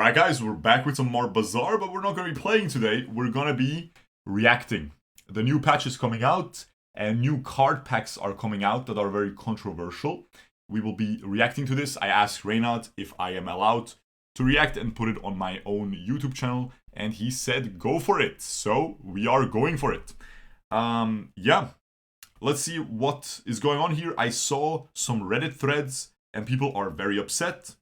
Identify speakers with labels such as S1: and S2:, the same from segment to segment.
S1: Alright guys, we're back with some more Bazaar, but we're not going to be playing today. We're going to be reacting. The new patch is coming out, and new card packs are coming out that are very controversial. We will be reacting to this. I asked Reynad if I am allowed to react and put it on my own YouTube channel, and he said go for it. So we are going for it. Yeah, let's see what is going on here. I saw some Reddit threads, and people are very upset.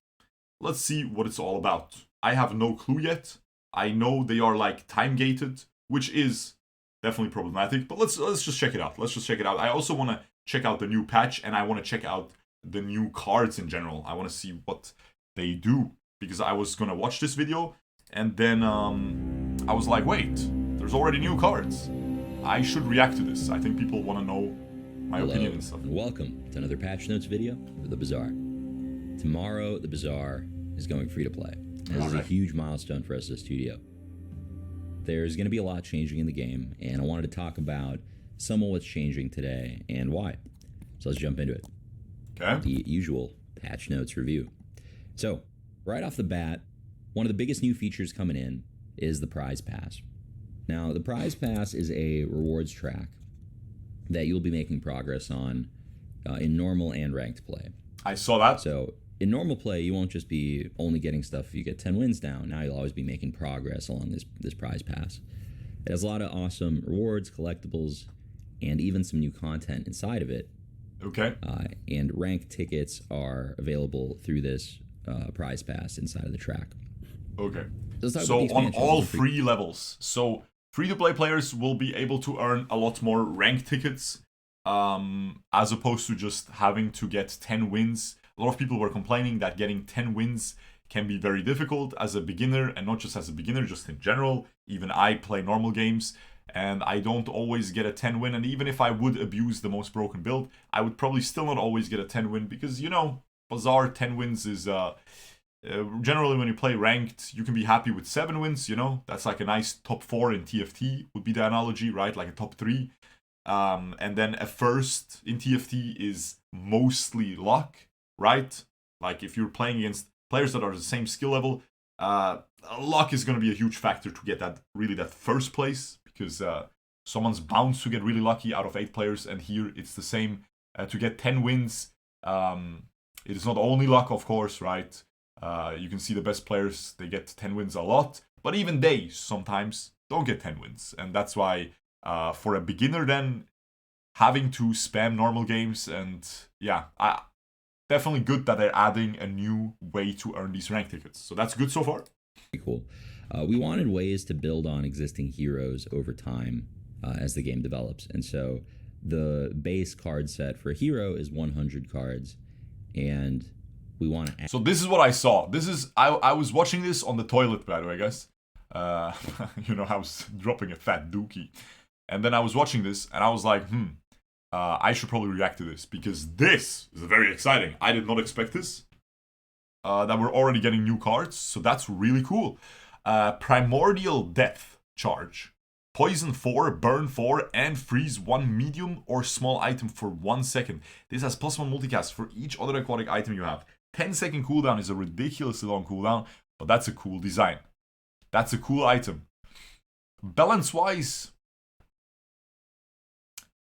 S1: Let's see what it's all about. I have no clue yet. I know they are like time gated, which is definitely problematic, but let's just check it out. Let's just check it out. I also want to check out the new patch, and I want to check out the new cards in general. I want to see what they do, because I was gonna watch this video and then I was like, wait, there's already new cards. I should react to this. I think people want to know my opinion and stuff.
S2: And welcome to another patch notes video for the Bazaar. Tomorrow, the Bazaar is going free to play. This is a huge milestone for us as a studio. There's going to be a lot changing in the game, and I wanted to talk about some of what's changing today and why. So let's jump into it.
S1: Okay.
S2: The usual patch notes review. So, right off the bat, one of the biggest new features coming in is the prize pass. Now, the prize pass is a rewards track that you'll be making progress on in normal and ranked play.
S1: I saw that.
S2: So in normal play, you won't just be only getting stuff if you get 10 wins down. Now you'll always be making progress along this prize pass. It has a lot of awesome rewards, collectibles, and even some new content inside of it.
S1: Okay.
S2: And ranked tickets are available through this prize pass inside of the track.
S1: Okay.
S2: So
S1: on all three levels. So free-to-play players will be able to earn a lot more ranked tickets, as opposed to just having to get 10 wins. A lot of people were complaining that getting 10 wins can be very difficult as a beginner, and not just as a beginner, just in general. Even I play normal games, and I don't always get a 10 win, and even if I would abuse the most broken build, I would probably still not always get a 10 win, because, you know, Bazaar 10 wins is, generally when you play ranked, you can be happy with 7 wins, you know? That's like a nice top 4 in TFT, would be the analogy, right? Like a top 3. And then a first in TFT is mostly luck, right? Like if you're playing against players that are the same skill level, luck is going to be a huge factor to get that first place, because someone's bound to get really lucky out of 8 players, and here it's the same. To get 10 wins, it is not only luck, of course, right? You can see the best players, they get 10 wins a lot, but even they sometimes don't get 10 wins, and that's why for a beginner then, having to spam normal games, and yeah, definitely good that they're adding a new way to earn these rank tickets. So that's good so far.
S2: Cool. We wanted ways to build on existing heroes over time as the game develops. And so the base card set for a hero is 100 cards. And we want to add...
S1: So this is what I saw. This is... I was watching this on the toilet, by the way, guys. You know, I was dropping a fat dookie. And then I was watching this, and I was like, I should probably react to this, because this is very exciting. I did not expect this. That we're already getting new cards, so that's really cool. Primordial Death charge. Poison 4, burn 4, and freeze 1 medium or small item for 1 second. This has +1 multicast for each other aquatic item you have. 10-second cooldown is a ridiculously long cooldown, but that's a cool design. That's a cool item. Balance-wise,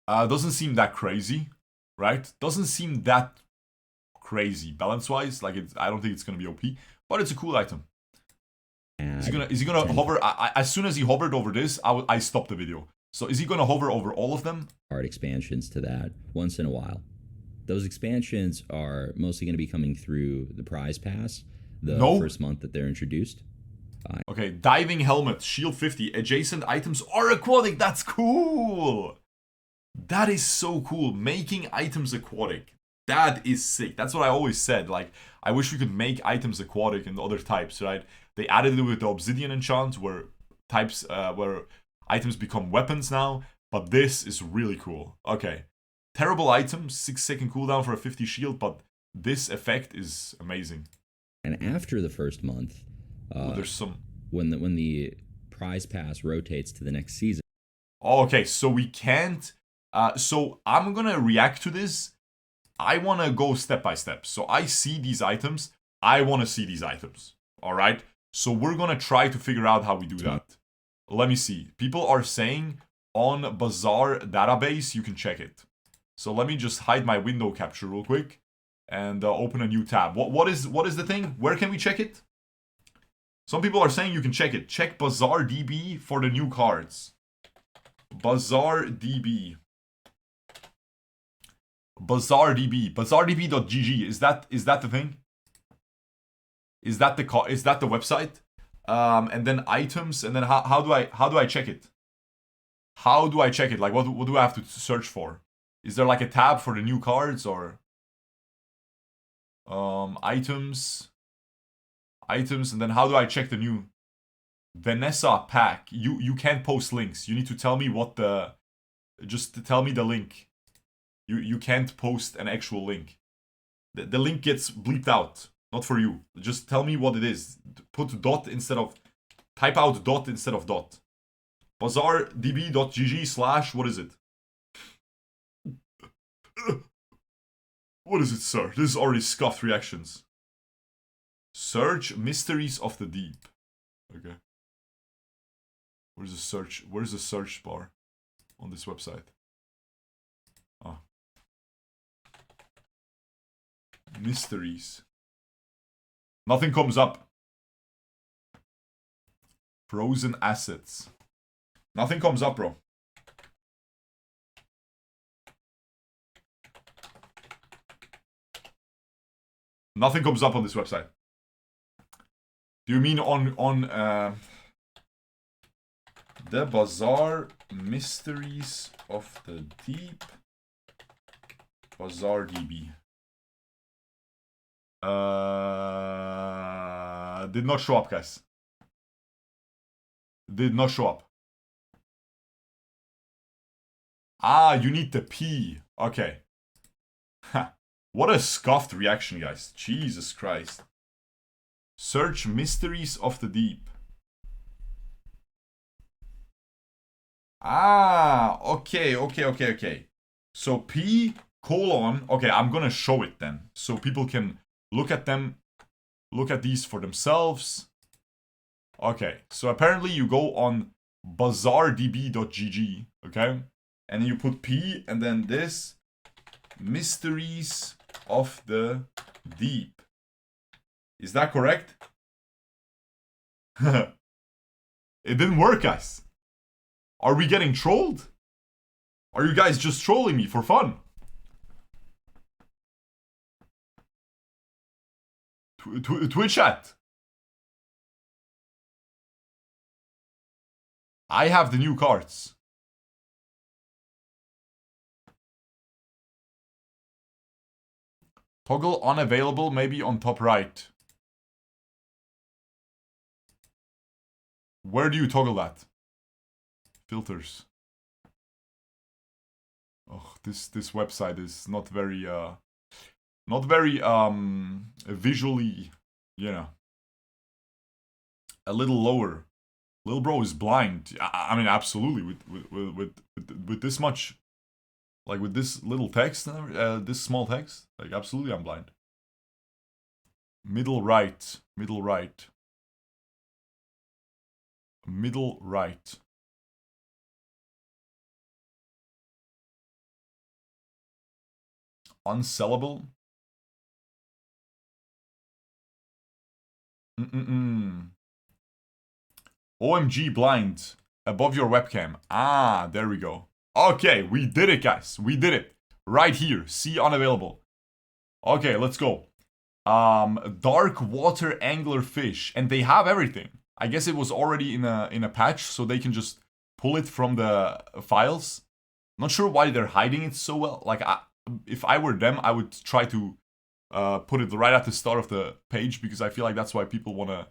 S1: doesn't seem that crazy, right? Doesn't seem that crazy balance-wise. Like, I don't think it's gonna be OP, but it's a cool item. Is he gonna hover? As soon as he hovered over this, I stopped the video. So is he gonna hover over all of them?
S2: Card expansions to that once in a while. Those expansions are mostly going to be coming through the prize pass, the first month that they're introduced.
S1: Okay, diving helmet, shield 50, adjacent items are aquatic. That's cool. That is so cool. Making items aquatic. That is sick. That's what I always said. Like, I wish we could make items aquatic in other types, right? They added it with the obsidian enchant, where where items become weapons now. But this is really cool. Okay. Terrible item, 6-second cooldown for a 50 shield, but this effect is amazing.
S2: And after the first month,
S1: there's some...
S2: when the prize pass rotates to the next season.
S1: Okay, so we can't... so I'm gonna react to this. I want to go step by step. So I see these items. I want to see these items. All right? So we're gonna try to figure out how we do that. Let me see. People are saying on Bazaar database you can check it. So let me just hide my window capture real quick and open a new tab. What is the thing? Where can we check it? Some people are saying you can check it. Check Bazaar DB for the new cards. Bazaar DB. Bazaar DB. BazaarDB.gg. Is that the thing? Is that the website? And then items, and then how do I check it? How do I check it? Like what do I have to search for? Is there like a tab for the new cards or items, and then how do I check the new Vanessa pack? You can't post links. You need to tell me just tell me the link. You can't post an actual link. The link gets bleeped out. Not for you. Just tell me what it is. Put dot instead of... Type out dot instead of dot. BazaarDB.gg/ what is it? What is it, sir? This is already scuffed reactions. Search Mysteries of the Deep. Okay. Where's the search bar on this website? Oh. Mysteries. Nothing comes up. Frozen assets. Nothing comes up, bro. Nothing comes up on this website. Do you mean on the Bazaar Mysteries of the Deep? Bazaar DB. Did not show up, guys. Did not show up. Ah, you need the P. Okay. What a scuffed reaction, guys. Jesus Christ. Search Mysteries of the Deep. Ah, okay. So P : okay, I'm gonna show it then. So people can look at them, look at these for themselves. Okay, so apparently you go on BazaarDB.gg, okay? And you put P and then this, Mysteries of the Deep. Is that correct? It didn't work, guys. Are we getting trolled? Are you guys just trolling me for fun? Twitch chat. I have the new cards. Toggle unavailable, maybe on top right. Where do you toggle that? Filters. Oh, this website is not very visually, you know, a little lower. Lil bro is blind. I mean, absolutely. With this much, like with this little text, this small text, like absolutely, I'm blind. Middle right. Unsellable. OMG blind. Above your webcam. Ah, there we go. Okay, we did it, guys. We did it. Right here. See unavailable. Okay, let's go. Dark water angler fish. And they have everything. I guess it was already in a patch, so they can just pull it from the files. Not sure why they're hiding it so well. Like, if I were them, I would try to put it right at the start of the page, because I feel like that's what people wanna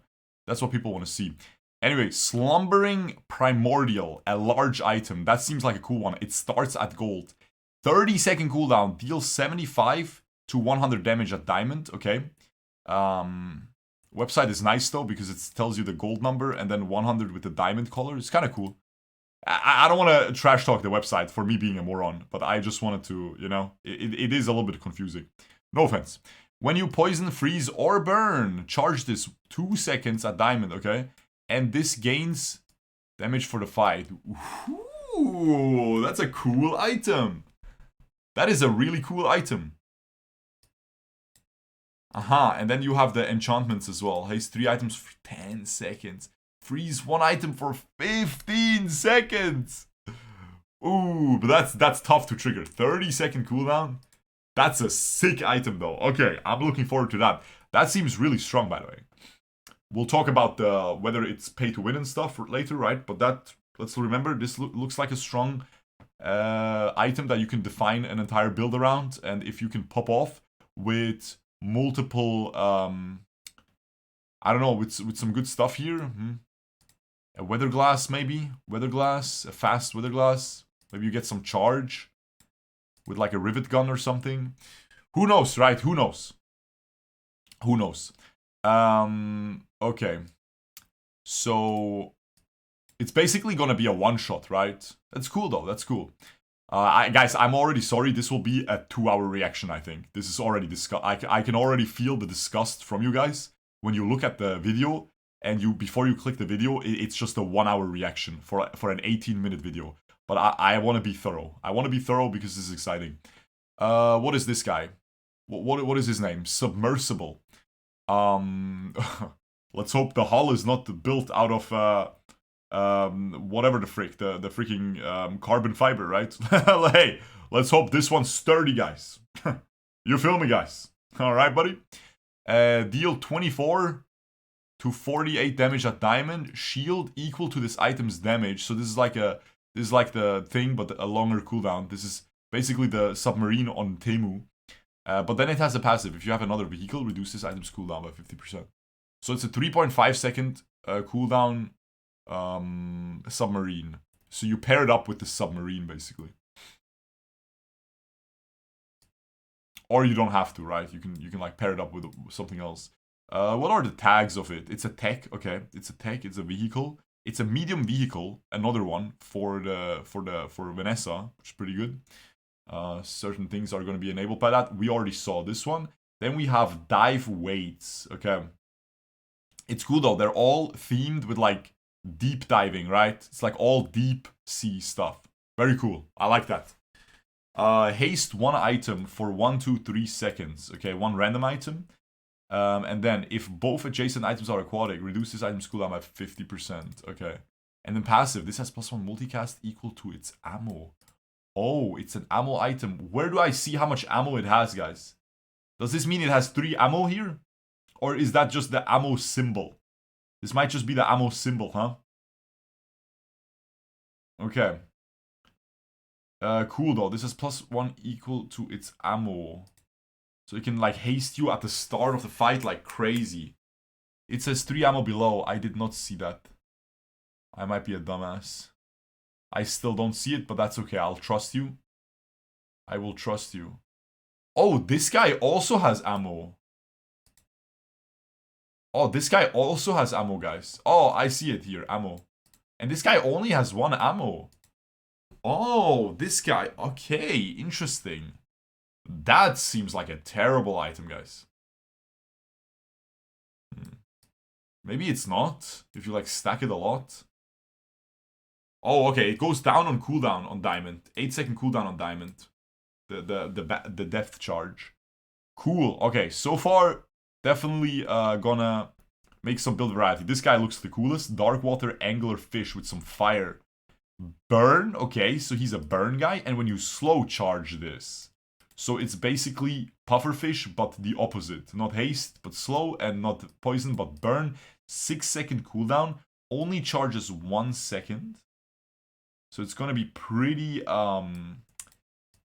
S1: see. Anyway, Slumbering Primordial, a large item. That seems like a cool one. It starts at gold. 30-second cooldown, deals 75 to 100 damage at diamond. Okay. Website is nice though, because it tells you the gold number and then 100 with the diamond color. It's kind of cool. I don't want to trash talk the website for me being a moron, but I just wanted to, you know, it is a little bit confusing. No offense. When you poison, freeze, or burn, charge this 2 seconds at diamond, okay? And this gains damage for the fight. Ooh, that's a cool item. That is a really cool item. Aha, and then you have the enchantments as well. Haste 3 items for 10 seconds. Freeze 1 item for 15 seconds. Ooh, but that's tough to trigger. 30-second cooldown. That's a sick item though. Okay, I'm looking forward to that. That seems really strong, by the way. We'll talk about whether it's pay to win and stuff later, right? But that, let's remember, this looks like a strong item that you can define an entire build around. And if you can pop off with multiple, I don't know, with some good stuff here. A weather glass, maybe? Weather glass, a fast weather glass. Maybe you get some charge with like a rivet gun or something. Who knows, right? Who knows? Who knows? Okay. So it's basically gonna be a one-shot, right? That's cool though, that's cool. Guys, I'm already sorry. This will be a 2-hour reaction, I think. This is already I can already feel the disgust from you guys when you look at the video and before you click the video, it's just a 1-hour reaction for an 18-minute video. But I want to be thorough. I want to be thorough because this is exciting. What is this guy? What is his name? Submersible. Let's hope the hull is not built out of whatever the frick, the freaking carbon fiber, right? Hey, let's hope this one's sturdy, guys. You feel me, guys? All right, buddy. Deal 24 to 48 damage at diamond. Shield equal to this item's damage. So this is like the thing, but a longer cooldown. This is basically the submarine on Temu. But then it has a passive. If you have another vehicle, reduce this item's cooldown by 50%. So it's a 3.5 second cooldown submarine. So you pair it up with the submarine, basically. Or you don't have to, right? You can like pair it up with something else. What are the tags of it? It's a tech, okay. It's a tech, it's a vehicle. It's a medium vehicle, another one for Vanessa, which is pretty good. Certain things are going to be enabled by that. We already saw this one. Then we have dive weights, okay. It's cool though, they're all themed with like deep diving, right? It's like all deep sea stuff. Very cool, I like that. Haste 1 item for 1, 2, 3 seconds, okay, 1 random item. And then if both adjacent items are aquatic, reduce this item's cooldown by 50%. Okay. And then passive, this has +1 multicast equal to its ammo. Oh, it's an ammo item. Where do I see how much ammo it has, guys? Does this mean it has 3 ammo here? Or is that just the ammo symbol? This might just be the ammo symbol, huh? Okay. Cool though. This has +1 equal to its ammo. So it can like haste you at the start of the fight like crazy. It says 3 ammo below. I did not see that. I might be a dumbass. I still don't see it, but that's okay. I'll trust you. I will trust you. Oh, this guy also has ammo. Oh, this guy also has ammo, guys. Oh, I see it here. Ammo. And this guy only has 1 ammo. Oh, this guy. Okay, interesting. That seems like a terrible item, guys. Maybe it's not, if you like stack it a lot. Oh, okay, it goes down on cooldown on diamond. 8-second cooldown on diamond. The depth charge. Cool. Okay, so far, definitely gonna make some build variety. This guy looks the coolest. Dark water angler fish with some fire. Burn. Okay, so he's a burn guy. And when you slow charge this. So it's basically pufferfish, but the opposite. Not haste, but slow, and not poison, but burn. 6-second cooldown. Only charges 1 second. So it's gonna be pretty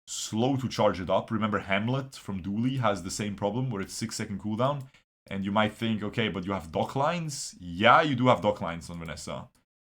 S1: slow to charge it up. Remember Hamlet from Dooley has the same problem where it's 6-second cooldown. And you might think, okay, but you have dock lines? Yeah, you do have dock lines on Vanessa.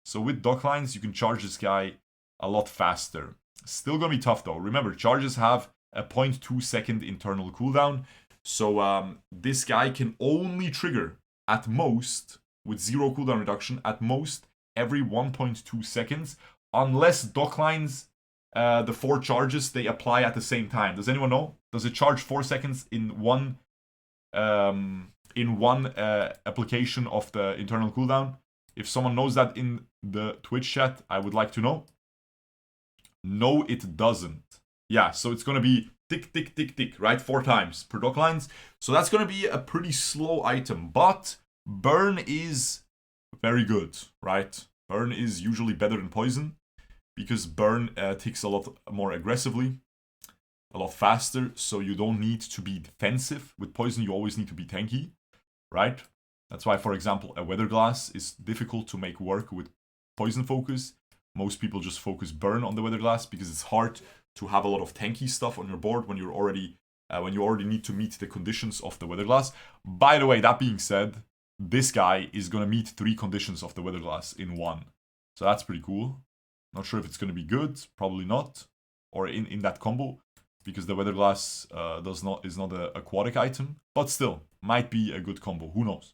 S1: So with dock lines, you can charge this guy a lot faster. Still gonna be tough though. Remember, charges have a 0.2 second internal cooldown. So this guy can only trigger at most, with 0 cooldown reduction, at most every 1.2 seconds. Unless dock lines, the 4 charges, they apply at the same time. Does anyone know? Does it charge 4 seconds in one in one application of the internal cooldown. If someone knows that in the Twitch chat, I would like to know. No, it doesn't. Yeah, so it's gonna be tick, tick, tick, tick, right? 4 times per dock lines. So that's gonna be a pretty slow item, but burn is very good, right? Burn is usually better than poison because burn ticks a lot more aggressively, a lot faster, so you don't need to be defensive. With poison, you always need to be tanky, right? That's why, for example, a weather glass is difficult to make work with poison focus. Most people just focus burn on the weather glass because it's hard to have a lot of tanky stuff on your board when you already need to meet the conditions of the weather glass. By the way, that being said, this guy is gonna meet 3 conditions of the weather glass in one, so that's pretty cool. Not sure if it's gonna be good, probably not, or in that combo, because the weather glass is not an aquatic item, but still might be a good combo. Who knows?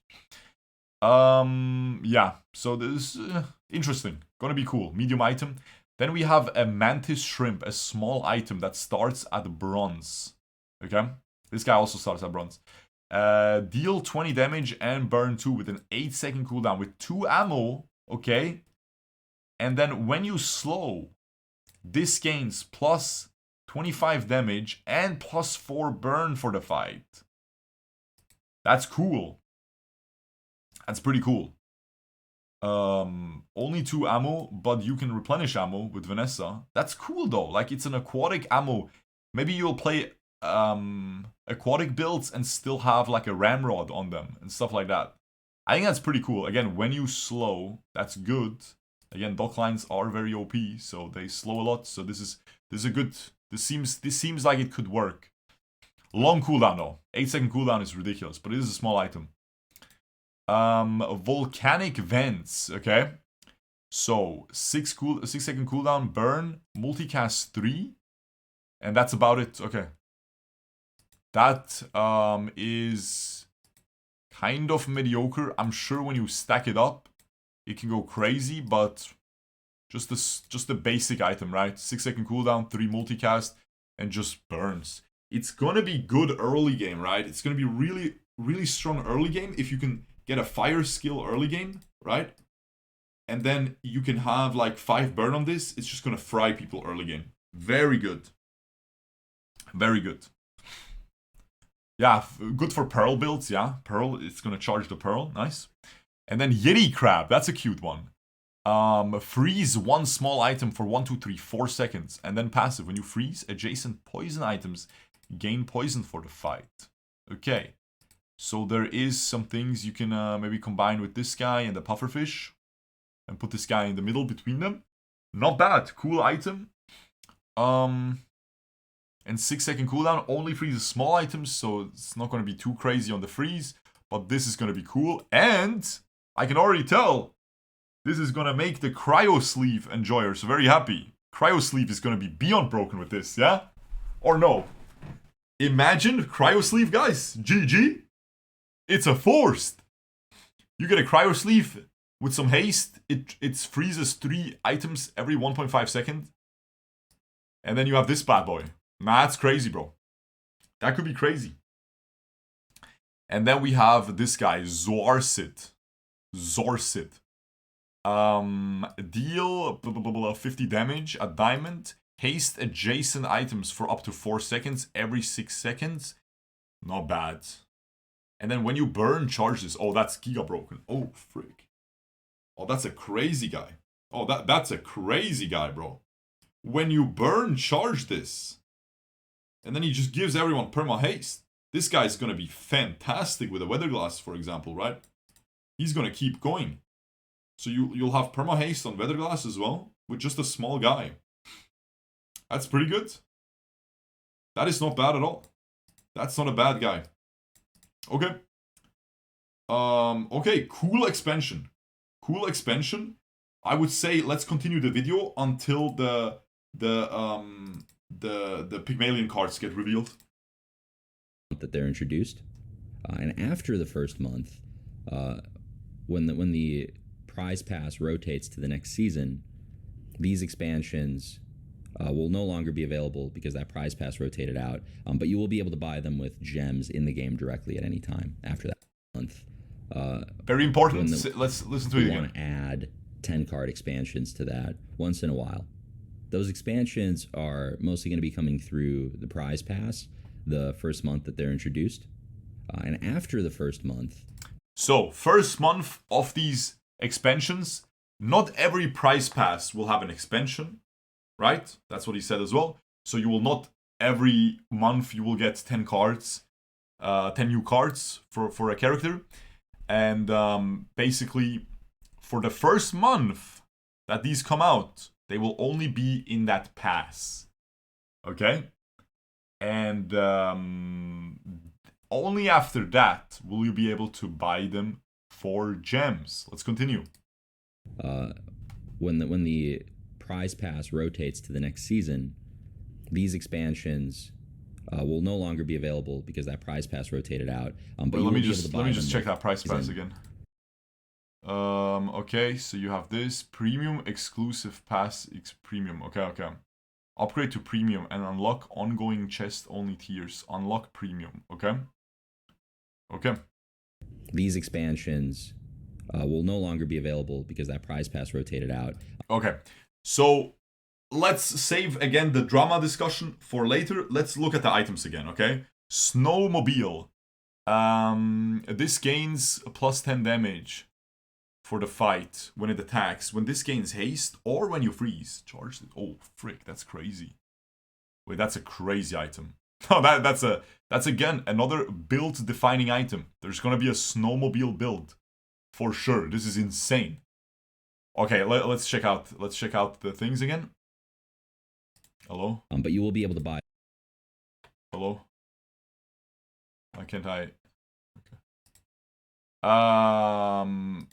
S1: Yeah. So this is interesting. Gonna be cool. Medium item. Then we have a mantis shrimp, a small item that starts at bronze. Okay. This guy also starts at bronze. Deal 20 damage and burn 2 with an 8-second cooldown with 2 ammo. Okay. And then when you slow, this gains plus 25 damage and plus 4 burn for the fight. That's cool. That's pretty cool. Only 2 ammo, but you can replenish ammo with Vanessa. That's cool though. Like, it's an aquatic ammo. Maybe you'll play aquatic builds and still have like a ramrod on them and stuff like that. I think that's pretty cool. Again, when you slow, that's good. Again, dock lines are very OP, so they slow a lot. So this is a good. This seems like it could work. Long cooldown though. 8-second cooldown is ridiculous, but it is a small item. Volcanic vents. Okay, so 6-second cooldown, burn, multicast 3, and that's about it. Okay, that is kind of mediocre. I'm sure when you stack it up, it can go crazy, but just a basic item, right? 6-second cooldown, 3 multicast, and just burns. It's gonna be good early game, right? It's gonna be really, really strong early game if you can get a fire skill early game, right? And then you can have like 5 burn on this. It's just gonna fry people early game. Very good. Very good. Yeah, good for Pearl builds, yeah. Pearl, it's gonna charge the Pearl, nice. And then Yeti Crab, that's a cute one. Freeze 1 small item for 1, 2, 3, 4 seconds. And then passive, when you freeze, adjacent poison items gain poison for the fight. Okay, so there is some things you can maybe combine with this guy and the pufferfish. And put this guy in the middle between them. Not bad, cool item. And 6-second cooldown, only freezes small items, so it's not going to be too crazy on the freeze. But this is going to be cool. And I can already tell this is going to make the cryo sleeve enjoyers very happy. Cryo sleeve is going to be beyond broken with this, yeah? Or no? Imagine cryo sleeve, guys. GG. It's a forced. You get a cryo sleeve with some haste. It freezes 3 items every 1.5 seconds. And then you have this bad boy. That's crazy, bro. That could be crazy. And then we have this guy, Zorsit. Deal 50 damage at diamond. Haste adjacent items for up to 4 seconds every 6 seconds. Not bad. And then when you burn, charge this. Oh, that's Giga Broken. Oh, frick. Oh, that's a crazy guy. Oh, that's a crazy guy, bro. When you burn, charge this. And then he just gives everyone perma haste. This guy's gonna be fantastic with a weather glass, for example, right? He's gonna keep going. So you'll have perma haste on weather glass as well, with just a small guy. That's pretty good. That is not bad at all. That's not a bad guy. Okay. Okay, cool expansion. Cool expansion. I would say let's continue the video until the Pygmalion cards get revealed.
S2: That they're introduced, and after the first month, when the prize pass rotates to the next season, these expansions will no longer be available because that prize pass rotated out. But you will be able to buy them with gems in the game directly at any time after that month.
S1: Very important. Let's listen to it
S2: again.
S1: again.
S2: We want to add 10 card expansions to that once in a while. Those expansions are mostly going to be coming through the prize pass the first month that they're introduced. And after the first month.
S1: So, first month of these expansions, not every prize pass will have an expansion, right? That's what he said as well. So you will not, every month you will get 10 cards, 10 new cards for a character. And basically, for the first month that these come out, they will only be in that pass. Okay? And only after that will you be able to buy them for gems. Let's continue.
S2: When the prize pass rotates to the next season, these expansions will no longer be available because that prize pass rotated out. But
S1: let me just check that prize pass again. Okay, so you have this premium exclusive pass premium. Okay. Upgrade to premium and unlock ongoing chest only tiers. Unlock premium. Okay.
S2: These expansions will no longer be available because that prize pass rotated out.
S1: Okay, so let's save again the drama discussion for later. Let's look at the items again, okay? Snowmobile. This gains plus 10 damage for the fight when it attacks. When this gains haste or when you freeze. Charge it. Oh, frick, that's crazy. Wait, that's a crazy item. Oh, that's again another build-defining item. There's gonna be a snowmobile build. For sure. This is insane. Okay, let's check out the things again. Hello?
S2: But you will be able to buy.
S1: Hello? Why can't I? Okay.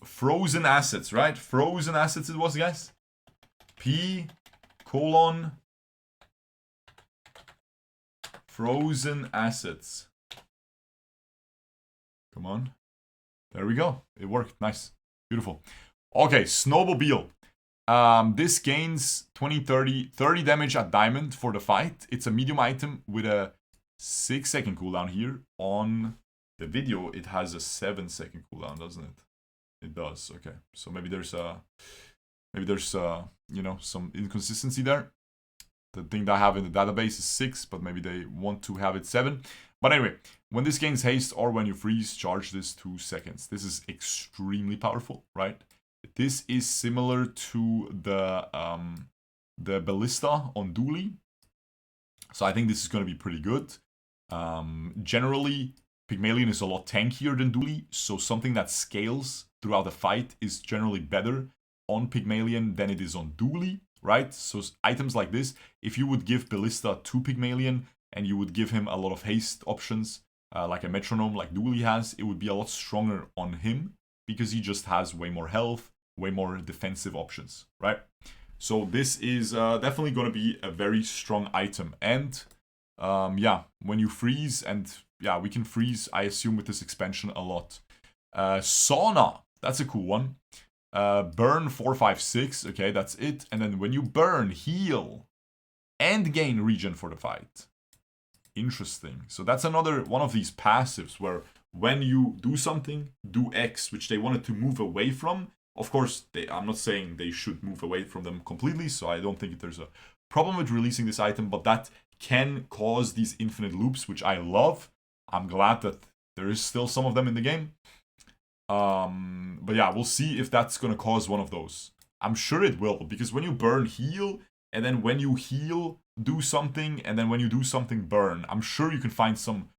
S1: Frozen assets, right? Frozen assets it was, guys. Frozen assets. Come on. There we go. It worked. Nice. Beautiful. Okay, Snowmobile. This gains 30 damage at diamond for the fight. It's a medium item with a 6-second cooldown here. On the video, it has a 7-second cooldown, doesn't it? It does. Okay. So maybe there's some inconsistency there. The thing that I have in the database is 6, but maybe they want to have it 7. But anyway, when this gains haste or when you freeze, charge this 2 seconds. This is extremely powerful, right? This is similar to the Ballista on Dooley. So I think this is going to be pretty good. Generally, Pygmalion is a lot tankier than Dooley, so something that scales throughout the fight is generally better on Pygmalion than it is on Dooley, right? So items like this, if you would give Ballista to Pygmalion and you would give him a lot of haste options, like a metronome like Dooley has, it would be a lot stronger on him because he just has way more health, way more defensive options, right? So this is definitely going to be a very strong item. And yeah, when you freeze, and yeah, we can freeze, I assume, with this expansion a lot. Sauna, that's a cool one. Burn 4, 5, 6, okay, that's it. And then when you burn, heal and gain regen for the fight. Interesting. So that's another one of these passives where when you do something, do X, which they wanted to move away from. Of course, I'm not saying they should move away from them completely, so I don't think there's a problem with releasing this item, but that can cause these infinite loops, which I love. I'm glad that there is still some of them in the game. But yeah, we'll see if that's going to cause one of those. I'm sure it will, because when you burn, heal, and then when you heal, do something, and then when you do something, burn. I'm sure you can find some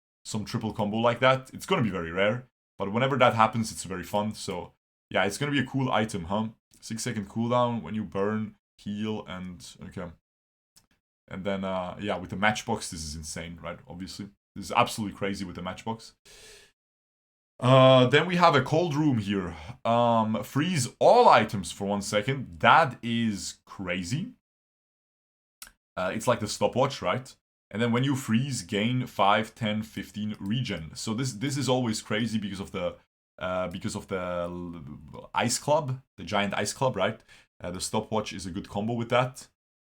S1: triple combo like that. It's going to be very rare, but whenever that happens, it's very fun. So yeah, it's going to be a cool item, huh? 6-second cooldown when you burn, heal, and okay. And then, yeah, with the matchbox, this is insane, right? Obviously. This is absolutely crazy with the matchbox. Then we have a cold room here. Freeze all items for 1 second. That is crazy. It's like the stopwatch, right? And then when you freeze, gain 5, 10, 15 regen. So this is always crazy because of the ice club, the giant ice club, right? The stopwatch is a good combo with that.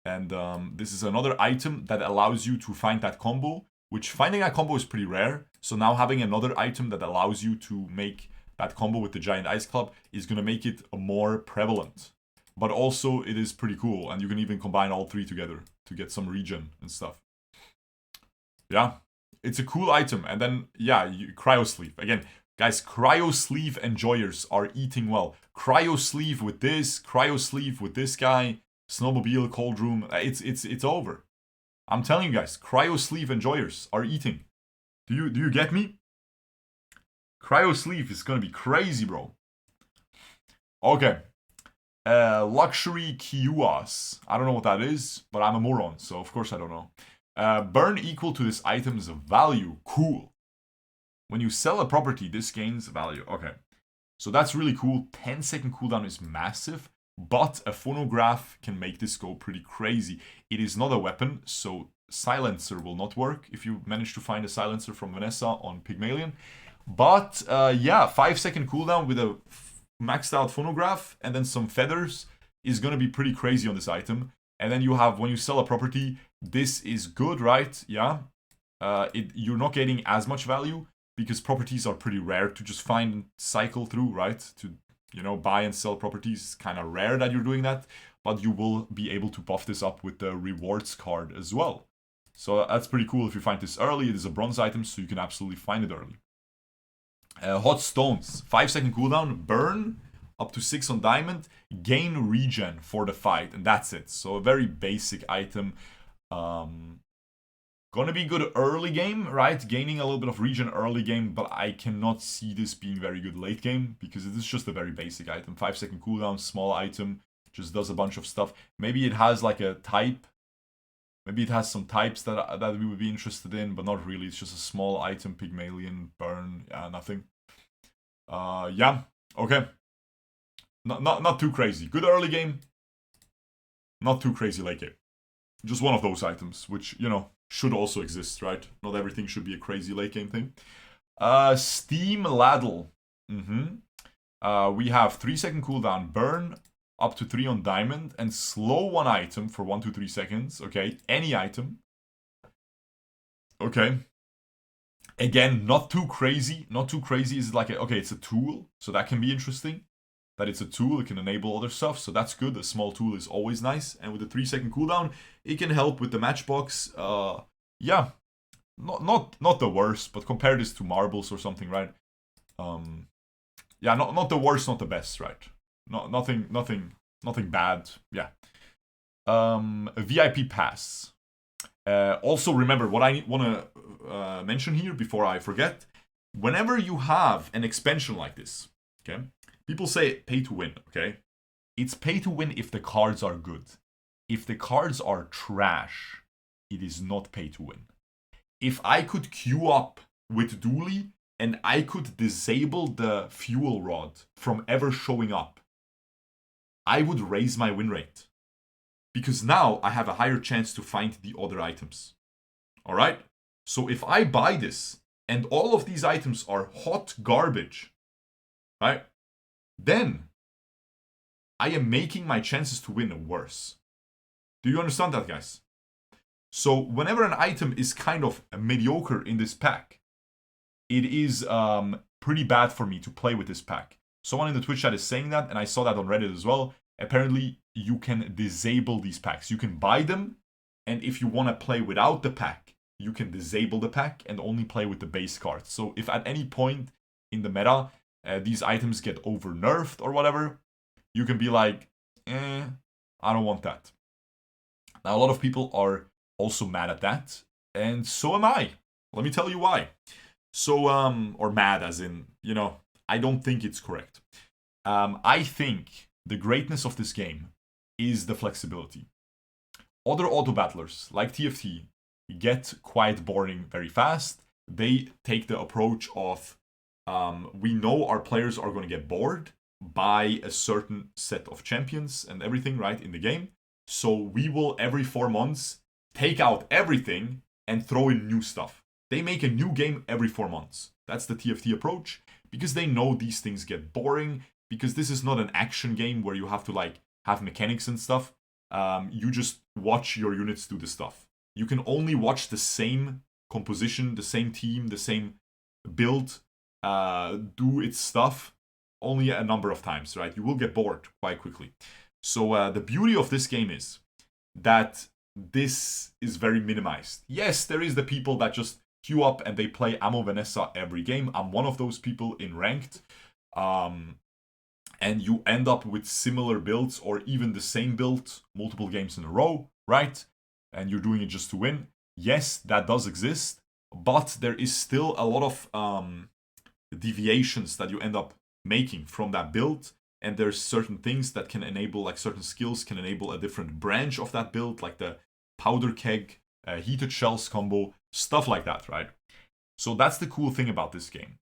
S1: And this is another item that allows you to find that combo, which finding that combo is pretty rare. So now having another item that allows you to make that combo with the Giant Ice Club is going to make it more prevalent. But also it is pretty cool, and you can even combine all three together to get some regen and stuff. Yeah, it's a cool item. And then, yeah, Cryo Sleeve. Again, guys, Cryo Sleeve enjoyers are eating well. Cryo Sleeve with this guy, Snowmobile, Cold Room, it's over. I'm telling you guys, Cryo Sleeve enjoyers are eating. Do you get me? Cryo Sleeve is gonna be crazy, bro. Okay. Luxury Kiuas. I don't know what that is, but I'm a moron, so of course I don't know. Burn equal to this item's value. Cool. When you sell a property, this gains value. Okay. So that's really cool. 10-second cooldown is massive, but a phonograph can make this go pretty crazy. It is not a weapon, so silencer will not work if you manage to find a silencer from Vanessa on Pygmalion. But yeah, 5-second cooldown with a maxed out phonograph and then some feathers is gonna be pretty crazy on this item. And then you have, when you sell a property, this is good, right? Yeah. You're not getting as much value because properties are pretty rare to just find and cycle through, right? To, you know, buy and sell properties, it's kind of rare that you're doing that, but you will be able to buff this up with the rewards card as well. So that's pretty cool if you find this early. It is a bronze item, so you can absolutely find it early. Hot Stones, 5-second cooldown, burn, up to 6 on diamond, gain regen for the fight, and that's it. So a very basic item. Gonna be good early game, right? Gaining a little bit of regen early game, but I cannot see this being very good late game because it is just a very basic item. 5-second cooldown, small item, just does a bunch of stuff. Maybe it has like a type. Maybe it has some types that we would be interested in, but not really. It's just a small item, Pygmalion, burn, yeah, nothing. Yeah, okay. Not too crazy. Good early game. Not too crazy late game. Just one of those items, which, you know, should also exist, right? Not everything should be a crazy late game thing. Steam Ladle. We have 3-second cooldown, burn, up to 3 on diamond, and slow one item for 1 to 3 seconds. Okay, any item. Okay. Again, not too crazy. Not too crazy. Is like, okay, it's a tool, so that can be interesting. That it's a tool, it can enable other stuff, so that's good. A small tool is always nice. And with a 3-second cooldown, it can help with the matchbox. Yeah, not the worst, but compare this to marbles or something, right? Yeah, not the worst, not the best, right? Nothing bad. Yeah. A VIP pass. Also remember what I want to mention here before I forget. Whenever you have an expansion like this, okay, people say pay to win, okay? It's pay to win if the cards are good. If the cards are trash, it is not pay to win. If I could queue up with Dooley and I could disable the fuel rod from ever showing up, I would raise my win rate. Because now I have a higher chance to find the other items. Alright? So if I buy this and all of these items are hot garbage, right? Then I am making my chances to win worse. Do you understand that, guys? So whenever an item is kind of mediocre in this pack, it is pretty bad for me to play with this pack. Someone in the Twitch chat is saying that, and I saw that on Reddit as well. Apparently, you can disable these packs. You can buy them, and if you want to play without the pack, you can disable the pack and only play with the base cards. So if at any point in the meta, these items get over-nerfed or whatever, you can be like, I don't want that. Now, a lot of people are also mad at that, and so am I. Let me tell you why. So, or mad as in, you know, I don't think it's correct. I think the greatness of this game is the flexibility. Other auto battlers, like TFT, get quite boring very fast. They take the approach of, we know our players are going to get bored by a certain set of champions and everything, right, in the game. So we will, every 4 months, take out everything and throw in new stuff. They make a new game every 4 months. That's the TFT approach, because they know these things get boring, because this is not an action game where you have to like have mechanics and stuff. you just watch your units do the stuff. You can only watch the same composition, the same team, the same build do its stuff only a number of times, right? You will get bored quite quickly. So the beauty of this game is that this is very minimized. Yes, there is the people that just queue up and they play Ammo Vanessa every game. I'm one of those people in ranked. And you end up with similar builds or even the same build multiple games in a row, right? And you're doing it just to win. Yes, that does exist, but there is still a lot of deviations that you end up making from that build. And there's certain things that can enable, like certain skills can enable a different branch of that build, like the powder keg, heated shells combo, stuff like that, right? So that's the cool thing about this game.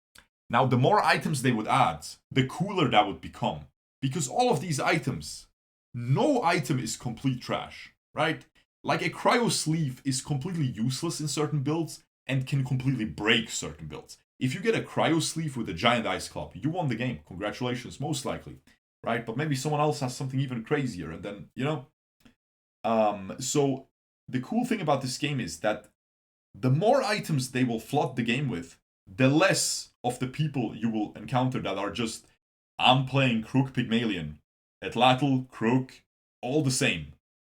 S1: Now, the more items they would add, the cooler that would become. Because all of these items, no item is complete trash, right? Like a cryo sleeve is completely useless in certain builds and can completely break certain builds. If you get a cryo sleeve with a giant ice club, you won the game. Congratulations, most likely, right? But maybe someone else has something even crazier, and then, you know. So the cool thing about this game is that the more items they will flood the game with, the less of the people you will encounter that are just, I'm playing Crook Pygmalion, Atlatl, Crook, all the same.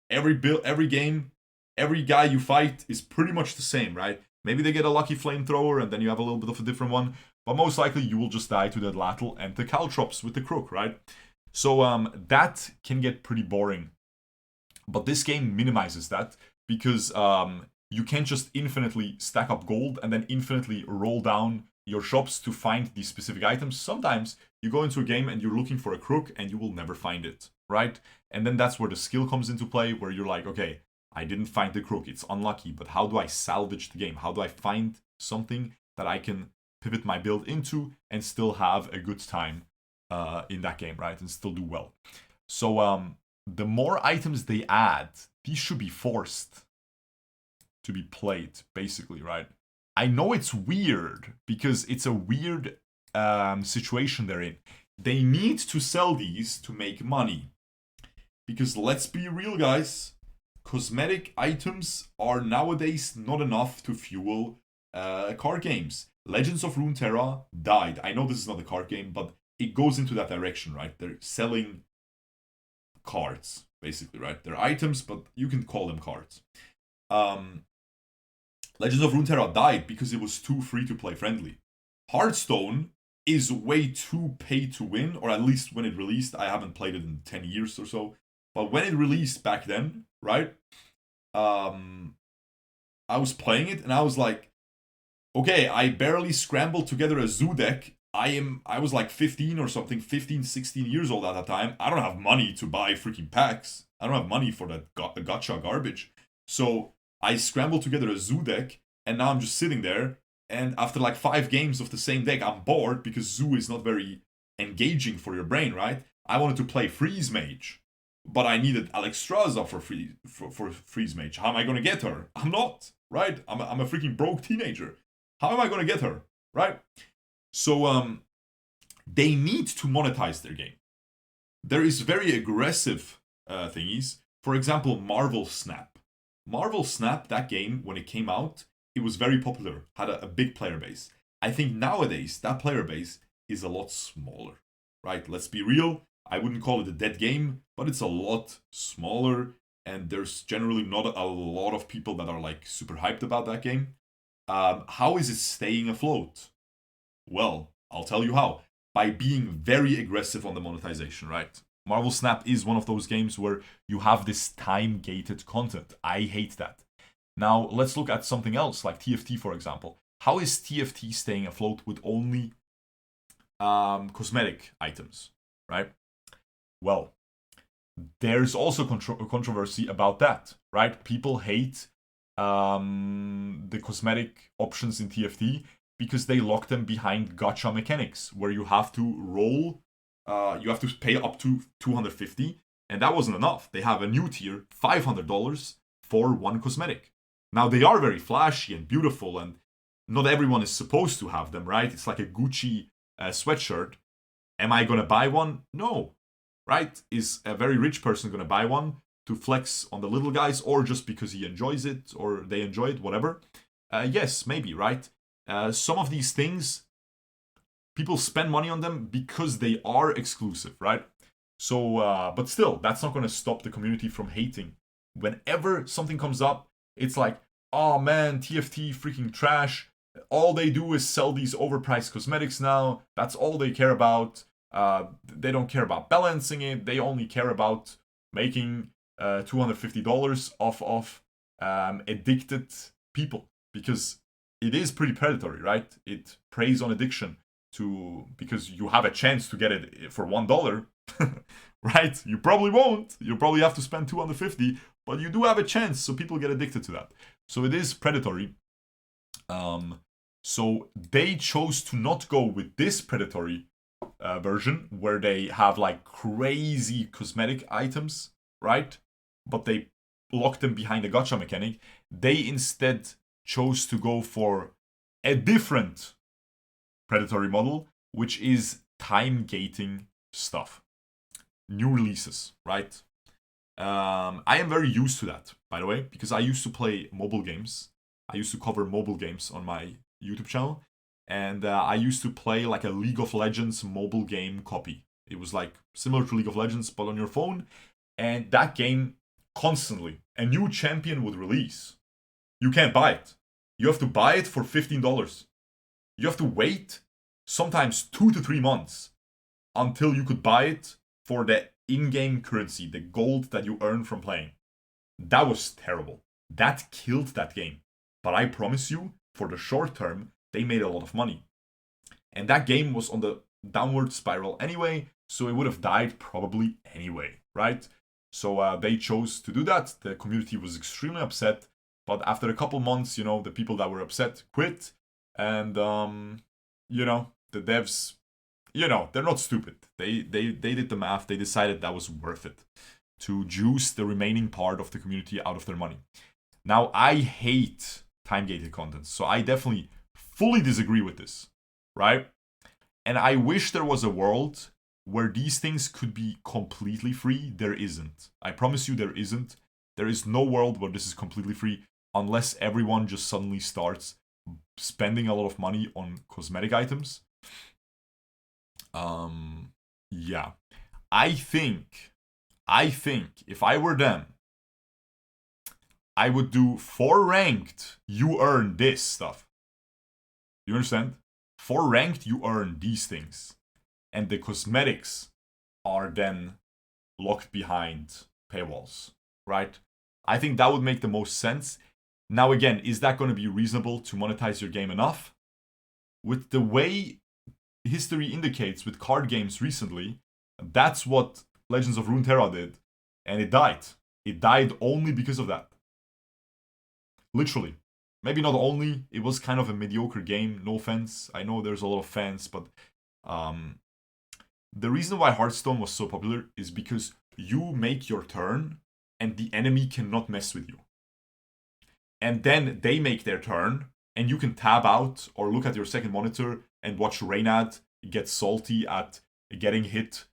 S1: Every build, every game, every guy you fight is pretty much the same, right? Maybe they get a lucky flamethrower and then you have a little bit of a different one, but most likely you will just die to the Atlatl and the Caltrops with the Crook, right? So that can get pretty boring. But this game minimizes that because you can't just infinitely stack up gold and then infinitely roll down your shops to find these specific items. Sometimes you go into a game and you're looking for a crook and you will never find it, right? And then that's where the skill comes into play, where you're like, okay, I didn't find the crook, it's unlucky, but how do I salvage the game? How do I find something that I can pivot my build into and still have a good time in that game, right? And still do well. So the more items they add, these should be forced to be played, basically, right? I know it's weird because it's a weird situation they're in. They need to sell these to make money. Because let's be real, guys, cosmetic items are nowadays not enough to fuel card games. Legends of Runeterra died. I know this is not a card game, but it goes into that direction, right? They're selling cards, basically, right? They're items, but you can call them cards. Legends of Runeterra died because it was too free-to-play friendly. Hearthstone is way too pay-to-win, or at least when it released. I haven't played it in 10 years or so. But when it released back then, right, I was playing it and I was like, okay, I barely scrambled together a zoo deck. I was like 15 or something, 15, 16 years old at that time. I don't have money to buy freaking packs. I don't have money for that gacha garbage. So I scrambled together a zoo deck, and now I'm just sitting there, and after like 5 games of the same deck, I'm bored because zoo is not very engaging for your brain, right? I wanted to play Freeze Mage, but I needed Alexstrasza for Freeze Mage. How am I going to get her? I'm not, right? I'm a freaking broke teenager. How am I going to get her, right? So they need to monetize their game. There is very aggressive thingies. For example, Marvel Snap. Marvel Snap, that game, when it came out, it was very popular, had a big player base. I think nowadays, that player base is a lot smaller, right? Let's be real, I wouldn't call it a dead game, but it's a lot smaller, and there's generally not a lot of people that are like super hyped about that game. How is it staying afloat? Well, I'll tell you how. By being very aggressive on the monetization, right? Marvel Snap is one of those games where you have this time-gated content. I hate that. Now, let's look at something else, like TFT, for example. How is TFT staying afloat with only cosmetic items, right? Well, there's also controversy about that, right? People hate the cosmetic options in TFT because they lock them behind gacha mechanics, where you have to roll, you have to pay up to $250, and that wasn't enough. They have a new tier, $500 for one cosmetic. Now, they are very flashy and beautiful, and not everyone is supposed to have them, right? It's like a Gucci sweatshirt. Am I going to buy one? No, right? Is a very rich person going to buy one? to flex on the little guys, or just because he enjoys it or they enjoy it, whatever. Yes, maybe, right? Some of these things, people spend money on them because they are exclusive, right? So, but still, that's not going to stop the community from hating. Whenever something comes up, it's like, oh man, TFT freaking trash. All they do is sell these overpriced cosmetics now. That's all they care about. They don't care about balancing it. They only care about making $250 off of addicted people, because it is pretty predatory, right? It preys on addiction because you have a chance to get it for $1, right? You probably won't. You'll probably have to spend $250, but you do have a chance, so people get addicted to that. So it is predatory. So they chose to not go with this predatory version where they have like crazy cosmetic items, right? But they lock them behind a gacha mechanic. They instead chose to go for a different predatory model, which is time gating stuff. New releases, right? I am very used to that, by the way, because I used to play mobile games. I used to cover mobile games on my YouTube channel, and I used to play like a League of Legends mobile game copy. It was like similar to League of Legends, but on your phone. And that game, constantly, a new champion would release. You can't buy it. You have to buy it for $15. You have to wait sometimes 2 to 3 months until you could buy it for the in-game currency, the gold that you earn from playing. That was terrible. That killed that game. But I promise you, for the short term, they made a lot of money. And that game was on the downward spiral anyway, so it would have died probably anyway, right? So they chose to do that. The community was extremely upset. But after a couple months, the people that were upset quit. And, the devs, they're not stupid. They did the math. They decided that was worth it to juice the remaining part of the community out of their money. Now, I hate time-gated content, so I definitely fully disagree with this, right? And I wish there was a world where these things could be completely free. There isn't. I promise you there isn't. There is no world where this is completely free unless everyone just suddenly starts spending a lot of money on cosmetic items. Yeah. I think if I were them, I would do for ranked, you earn this stuff. You understand? For ranked, you earn these things. And the cosmetics are then locked behind paywalls, right? I think that would make the most sense. Now again, is that going to be reasonable to monetize your game enough? With the way history indicates with card games recently, that's what Legends of Runeterra did. And it died. It died only because of that. Literally. Maybe not only, it was kind of a mediocre game, no offense. I know there's a lot of fans, but the reason why Hearthstone was so popular is because you make your turn and the enemy cannot mess with you. And then they make their turn and you can tab out or look at your second monitor and watch Reynad get salty at getting hit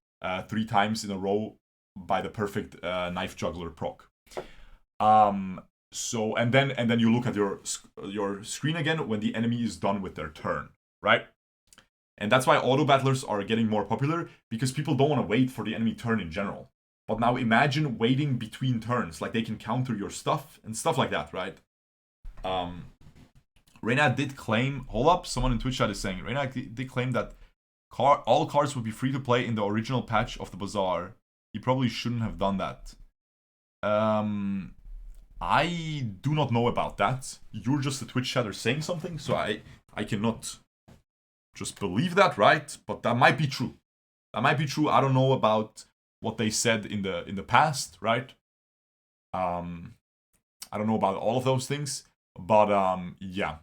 S1: 3 times in a row by the perfect knife juggler proc. So and then you look at your screen again when the enemy is done with their turn, right? And that's why auto battlers are getting more popular, because people don't want to wait for the enemy turn in general. But now imagine waiting between turns, like they can counter your stuff and stuff like that, right? Reynad did claim, hold up, someone in Twitch chat is saying, Reynad did claim that all cards would be free to play in the original patch of the Bazaar. He probably shouldn't have done that. I do not know about that. You're just a Twitch chatter saying something, so I cannot just believe that, right? But that might be true. That might be true. I don't know about what they said in the past, right? I don't know about all of those things, but yeah.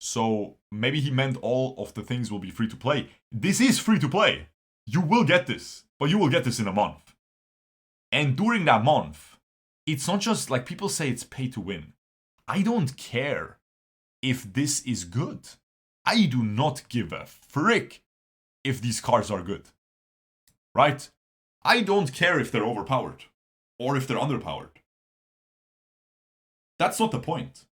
S1: So maybe he meant all of the things will be free to play. This is free to play. You will get this, but you will get this in a month. And during that month, it's not just like people say it's pay to win. I don't care if this is good. I do not give a frick if these cards are good. Right? I don't care if they're overpowered. or if they're underpowered. That's not the point.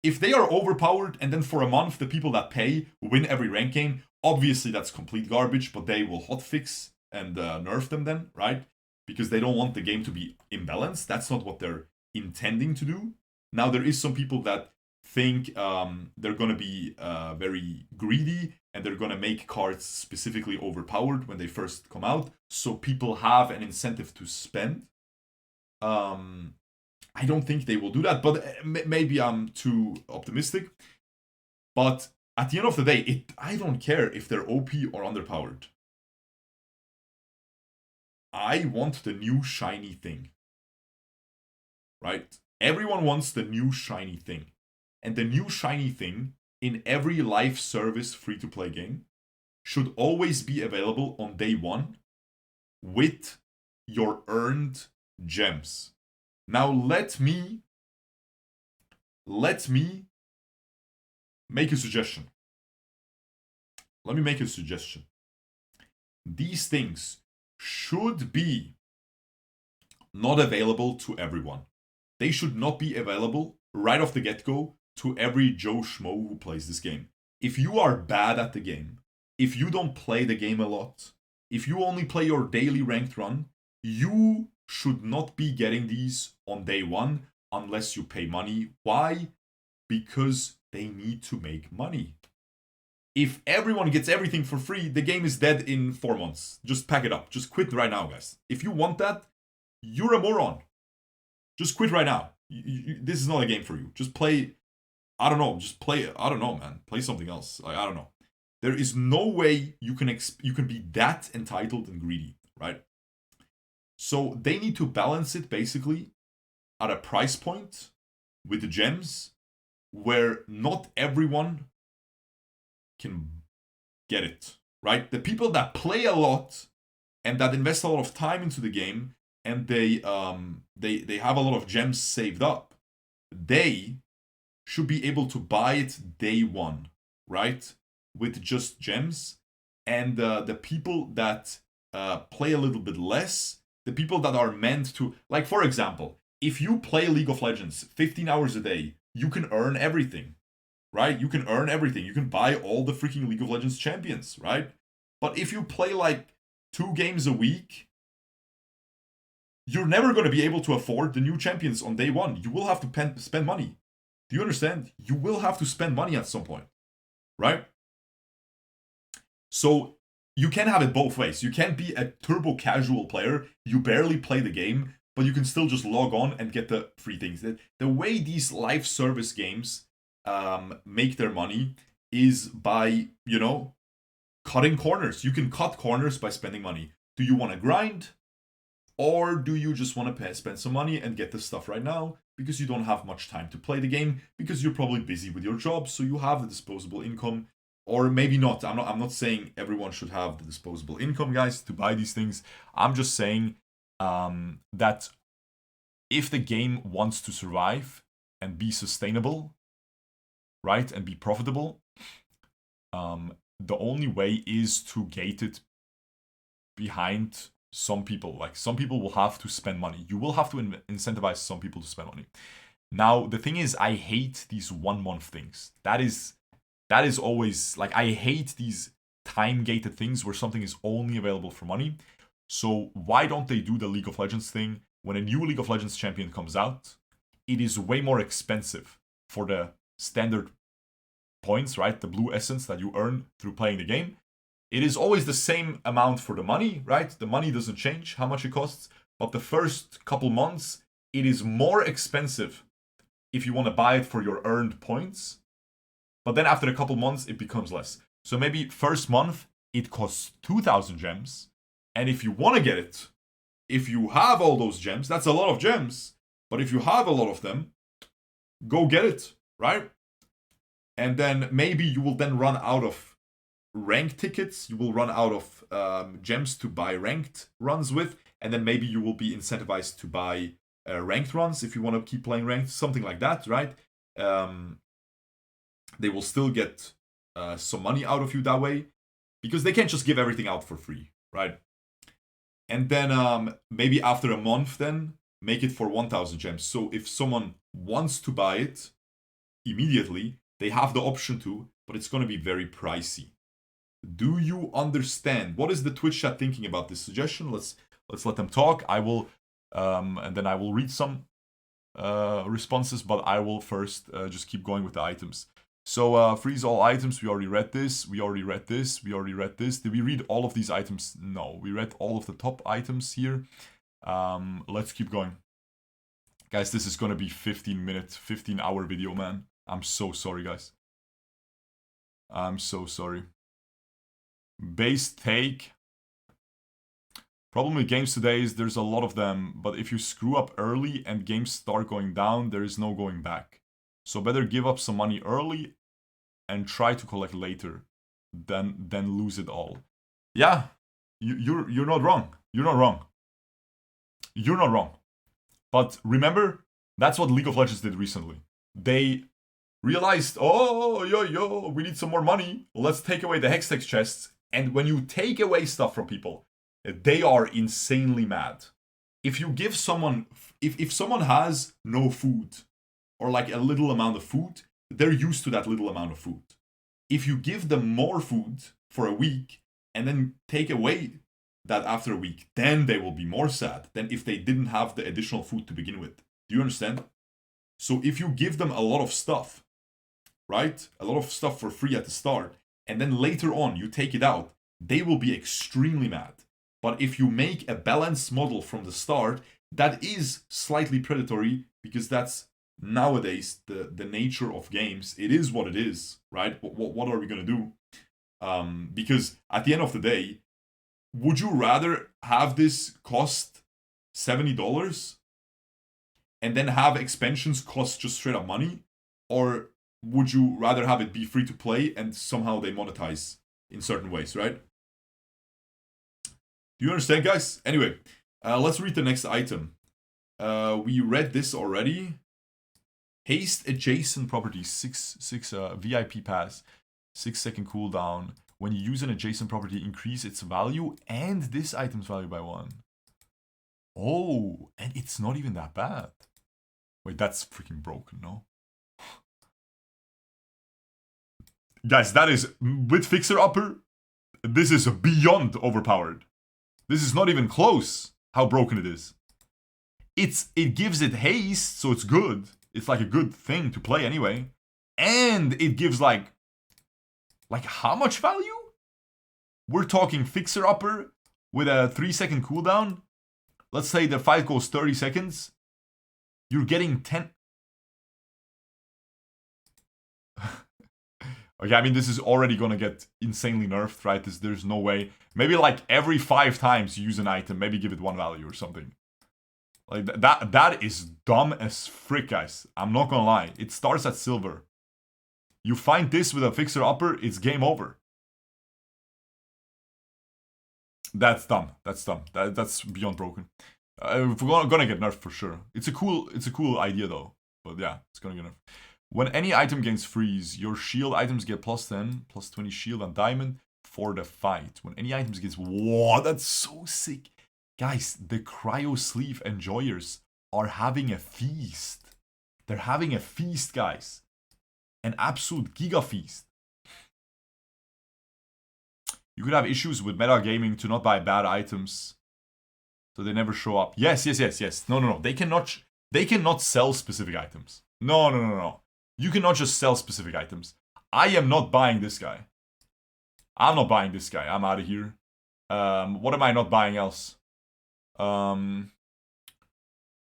S1: If they are overpowered and then for a month the people that pay win every rank game, obviously that's complete garbage, but they will hotfix and nerf them then, right? Because they don't want the game to be imbalanced. That's not what they're intending to do. Now, there is some people that think they're going to be very greedy and they're going to make cards specifically overpowered when they first come out, so people have an incentive to spend. I don't think they will do that, but maybe I'm too optimistic. But at the end of the day, I don't care if they're OP or underpowered. I want the new shiny thing. Right? Everyone wants the new shiny thing. And the new shiny thing in every live service free-to-play game should always be available on day one with your earned gems. Now let me make a suggestion. Let me make a suggestion. These things should be not available to everyone. They should not be available right off the get-go to every Joe Schmo who plays this game. If you are bad at the game, if you don't play the game a lot, if you only play your daily ranked run, you should not be getting these on day one unless you pay money. Why? Because they need to make money. If everyone gets everything for free, the game is dead in 4 months. Just pack it up. Just quit right now, guys. If you want that, you're a moron. Just quit right now. This is not a game for you. Just play, I don't know, man. Play something else. I don't know. There is no way you can be that entitled and greedy, right? So they need to balance it basically at a price point with the gems where not everyone can get it, right? The people that play a lot and that invest a lot of time into the game and they have a lot of gems saved up, they should be able to buy it day one, right? With just gems. And the people that play a little bit less, the people that are meant to, like, for example, if you play League of Legends 15 hours a day, you can earn everything, right? You can earn everything. You can buy all the freaking League of Legends champions, right? But if you play like 2 games a week, you're never going to be able to afford the new champions on day one. You will have to spend money. Do you understand? You will have to spend money at some point, right? So you can have it both ways. You can be a turbo casual player. You barely play the game, but you can still just log on and get the free things. The way these live service games make their money is by, cutting corners. You can cut corners by spending money. Do you want to grind? Or do you just want to spend some money and get this stuff right now because you don't have much time to play the game, because you're probably busy with your job, so you have the disposable income? Or maybe not. I'm not saying everyone should have the disposable income, guys, to buy these things. I'm just saying that if the game wants to survive and be sustainable, right, and be profitable, the only way is to gate it behind some people. Like, some people will have to spend money. You will have to incentivize some people to spend money. Now, the thing is, I hate these 1 month things. That is always, like, I hate these time-gated things where something is only available for money. So why don't they do the League of Legends thing? When a new League of Legends champion comes out, it is way more expensive for the standard points, right? The blue essence that you earn through playing the game. It is always the same amount for the money, right? The money doesn't change how much it costs. But the first couple months, it is more expensive if you want to buy it for your earned points. But then after a couple months, it becomes less. So maybe first month, it costs 2,000 gems. And if you want to get it, if you have all those gems, that's a lot of gems. But if you have a lot of them, go get it, right? And then maybe you will then run out of rank tickets. You will run out of gems to buy ranked runs with. And then maybe you will be incentivized to buy ranked runs if you want to keep playing ranked. Something like that, right? They will still get some money out of you that way, because they can't just give everything out for free, right? and then maybe after a month then make it for 1000 gems. So if someone wants to buy it immediately, they have the option to, but it's going to be very pricey. Do you understand? What is the Twitch chat thinking about this suggestion? Let's let them talk. I will and then I will read some responses, but I will first just keep going with the items. So freeze all items. We already read this. We already read this. We already read this. Did we read all of these items? No, we read all of the top items here. Let's keep going. Guys, this is gonna be 15-hour video, man. I'm so sorry, guys. I'm so sorry. Base take. Problem with games today is there's a lot of them, but if you screw up early and games start going down, there is no going back. So better give up some money early and try to collect later than lose it all. Yeah, you're not wrong. You're not wrong. You're not wrong. But remember, that's what League of Legends did recently. They realized, oh, we need some more money. Let's take away the Hextech chests. And when you take away stuff from people, they are insanely mad. If you give someone, if someone has no food, or like a little amount of food, they're used to that little amount of food. If you give them more food for a week and then take away that after a week, then they will be more sad than if they didn't have the additional food to begin with. Do you understand? So if you give them a lot of stuff, right? A lot of stuff for free at the start, and then later on you take it out, they will be extremely mad. But if you make a balanced model from the start, that is slightly predatory because that's nowadays the nature of games. It is what it is, right? What are we gonna do? Because at the end of the day, would you rather have this cost $70 and then have expansions cost just straight up money, or would you rather have it be free to play and somehow they monetize in certain ways, right? Do you understand, guys? Anyway, let's read the next item. We read this already. Haste adjacent properties, 6 VIP pass, 6-second cooldown. When you use an adjacent property, increase its value and this item's value by 1. Oh, and it's not even that bad. Wait, that's freaking broken, no? Guys, that is, with Fixer Upper, this is beyond overpowered. This is not even close how broken it is. It gives it haste, so it's good. It's like a good thing to play anyway. And it gives like how much value? We're talking Fixer Upper with a 3-second cooldown. Let's say the fight goes 30 seconds. You're getting 10. Okay, I mean, this is already gonna get insanely nerfed, right? There's no way. Maybe like every 5 times you use an item, maybe give it 1 value or something. Like that is dumb as frick, guys. I'm not gonna lie. It starts at silver. You find this with a Fixer Upper, it's game over. That's dumb. That's dumb. That's beyond broken. We're gonna get nerfed for sure. It's a cool idea though. But yeah, it's gonna get nerfed. When any item gains freeze, your shield items get +10, +20 shield and diamond for the fight. When any items gets, whoa, that's so sick. Guys, the cryo sleeve enjoyers are having a feast. They're having a feast, guys. An absolute giga feast. You could have issues with meta gaming to not buy bad items, so they never show up. Yes. No. They cannot sell specific items. No. You cannot just sell specific items. I am not buying this guy. I'm not buying this guy. I'm out of here. What am I not buying else? What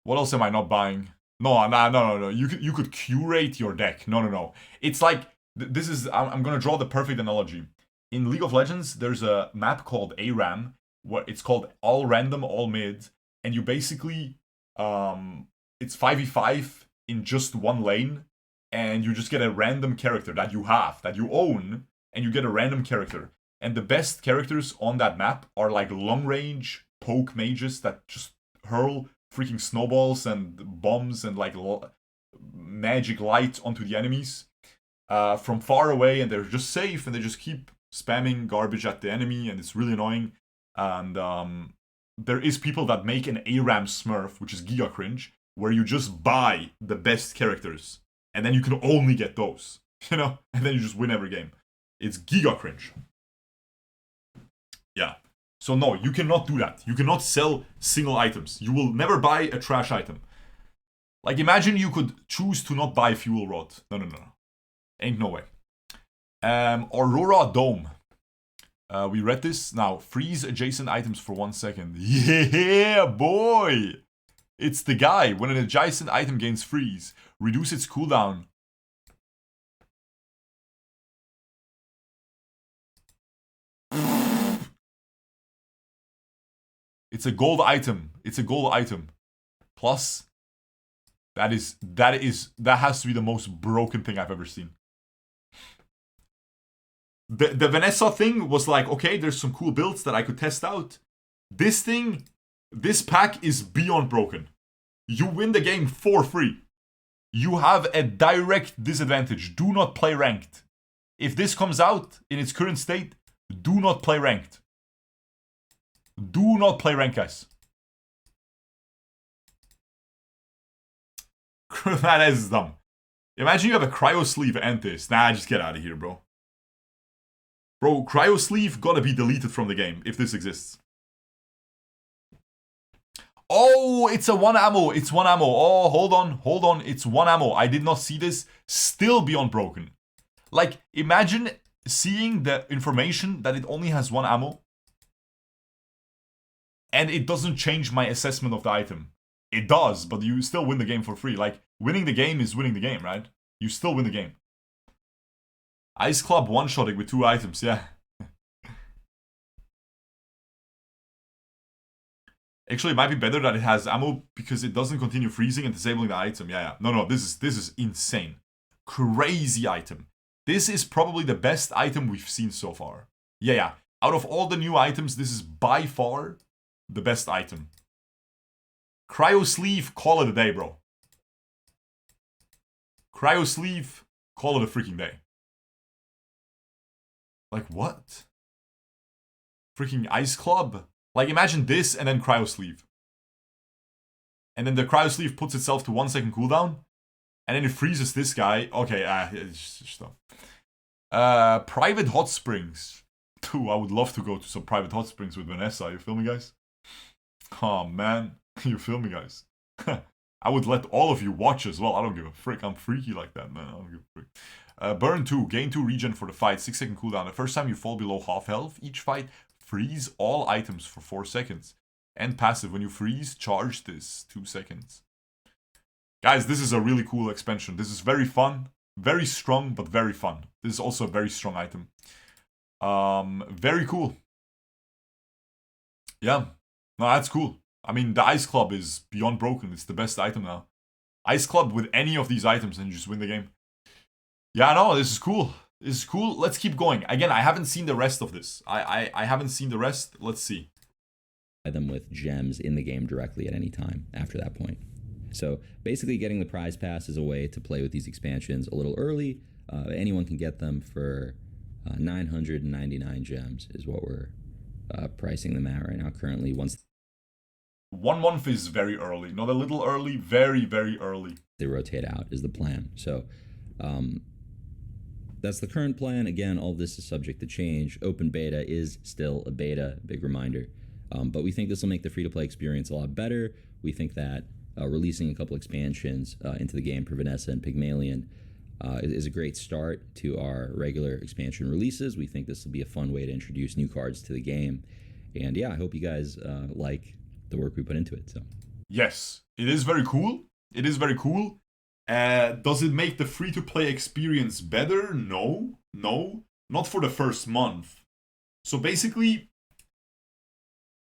S1: else am I not buying? No. You could curate your deck. No. It's like this is. I'm gonna draw the perfect analogy. In League of Legends, there's a map called ARAM, where it's called all random, all mid, and you basically it's 5v5 in just one lane, and you just get a random character that you own, and you get a random character. And the best characters on that map are like long range poke mages that just hurl freaking snowballs and bombs and like magic light onto the enemies from far away, and they're just safe and they just keep spamming garbage at the enemy, and it's really annoying. And there is people that make an ARAM smurf, which is giga cringe, where you just buy the best characters, and then you can only get those, you know, and then you just win every game. It's giga cringe. Yeah. So no, you cannot do that. You cannot sell single items. You will never buy a trash item. Like, imagine you could choose to not buy Fuel Rod. No. Ain't no way. Aurora Dome. We read this. Now, freeze adjacent items for 1 second. Yeah, boy! It's the guy. When an adjacent item gains freeze, reduce its cooldown. It's a gold item. It's a gold item. Plus, that has to be the most broken thing I've ever seen. The Vanessa thing was like, okay, there's some cool builds that I could test out. This pack is beyond broken. You win the game for free. You have a direct disadvantage. Do not play ranked. If this comes out in its current state, do not play ranked. Do not play ranked, guys. That is dumb. Imagine you have a cryo sleeve and this. Nah, just get out of here, bro. Bro, cryo sleeve gotta be deleted from the game if this exists. Oh, it's a 1 ammo. It's 1 ammo. Oh, hold on. It's 1 ammo. I did not see this. Still beyond broken. Like, imagine seeing the information that it only has 1 ammo. And it doesn't change my assessment of the item. It does, but you still win the game for free. Like, winning the game is winning the game, right? You still win the game. Ice Club one-shotting with 2 items, yeah. Actually, it might be better that it has ammo because it doesn't continue freezing and disabling the item. Yeah. No, this is insane. Crazy item. This is probably the best item we've seen so far. Yeah. Out of all the new items, this is by far the best item. Cryo sleeve, call it a day, bro. Cryo sleeve, call it a freaking day. Like, what? Freaking Ice Club? Like, imagine this and then cryo sleeve. And then the cryo sleeve puts itself to 1 second cooldown. And then it freezes this guy. Okay, stop. Private hot springs. Dude, I would love to go to some private hot springs with Vanessa. You feel me, guys? Oh, man. You feel me, guys? I would let all of you watch as well. I don't give a frick. I'm freaky like that, man. I don't give a frick. Burn 2. Gain 2 regen for the fight. 6 second cooldown. The first time you fall below half health each fight, freeze all items for 4 seconds. And passive. When you freeze, charge this. 2 seconds. Guys, this is a really cool expansion. This is very fun. Very strong, but very fun. This is also a very strong item. Very cool. Yeah. No, that's cool. I mean, the Ice Club is beyond broken. It's the best item now. Ice Club with any of these items and you just win the game. Yeah, no, this is cool. This is cool. Let's keep going. Again, I haven't seen the rest of this. I haven't seen the rest. Let's see.
S2: Them with gems in the game directly at any time after that point. So basically getting the prize pass is a way to play with these expansions a little early. Anyone can get them for 999 gems is what we're pricing them at right now currently. Once
S1: 1 month is very early. Not a little early, very, very early.
S2: They rotate out is the plan. So that's the current plan. Again, all this is subject to change. Open beta is still a beta, big reminder. But we think this will make the free-to-play experience a lot better. We think that releasing a couple expansions into the game for Vanessa and Pygmalion is a great start to our regular expansion releases. We think this will be a fun way to introduce new cards to the game. And yeah, I hope you guys like the work we put into it. So
S1: yes, it is very cool. It is very cool. Does it make the free-to-play experience better? No, not for the first month. So basically,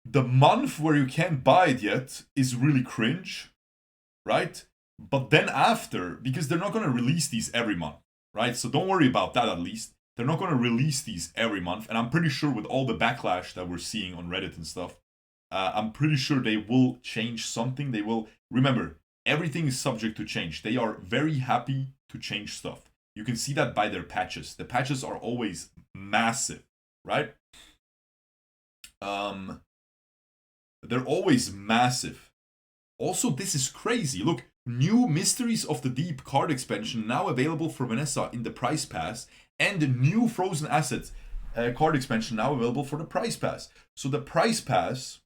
S1: the month where you can't buy it yet is really cringe, right? But then after, because they're not going to release these every month, right? So don't worry about that at least. They're not going to release these every month. And I'm pretty sure with all the backlash that we're seeing on Reddit and stuff, I'm pretty sure they will change something. They will, remember, everything is subject to change. They are very happy to change stuff. You can see that by their patches. The patches are always massive, right? They're always massive. Also, this is crazy. Look, new Mysteries of the Deep card expansion now available for Vanessa in the Price Pass, and the new Frozen Assets card expansion now available for the Price Pass. So the Price Pass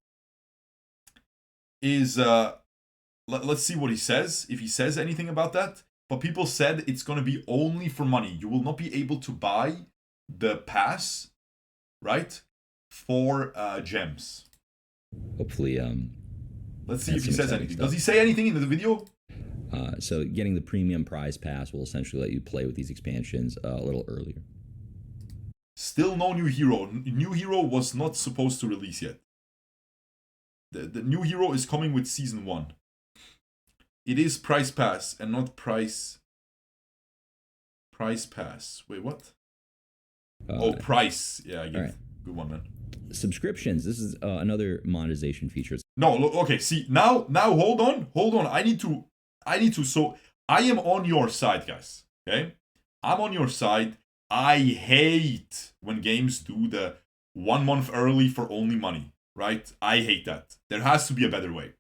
S1: is, let's see what he says, if he says anything about that. But people said it's going to be only for money. You will not be able to buy the pass, right, for gems.
S2: Hopefully,
S1: let's see if he says anything. Does he say anything in the video?
S2: So getting the premium prize pass will essentially let you play with these expansions a little earlier.
S1: Still no new hero. New hero was not supposed to release yet. The new hero is coming with Season 1. It is Price Pass and not Price Pass. Wait, what? Price. Yeah, I get it. Good one, man.
S2: Subscriptions. This is another monetization feature.
S1: No, look, okay, see, now hold on. I need to, so I am on your side, guys. Okay? I'm on your side. I hate when games do the 1 month early for only money, right? I hate that. There has to be a better way.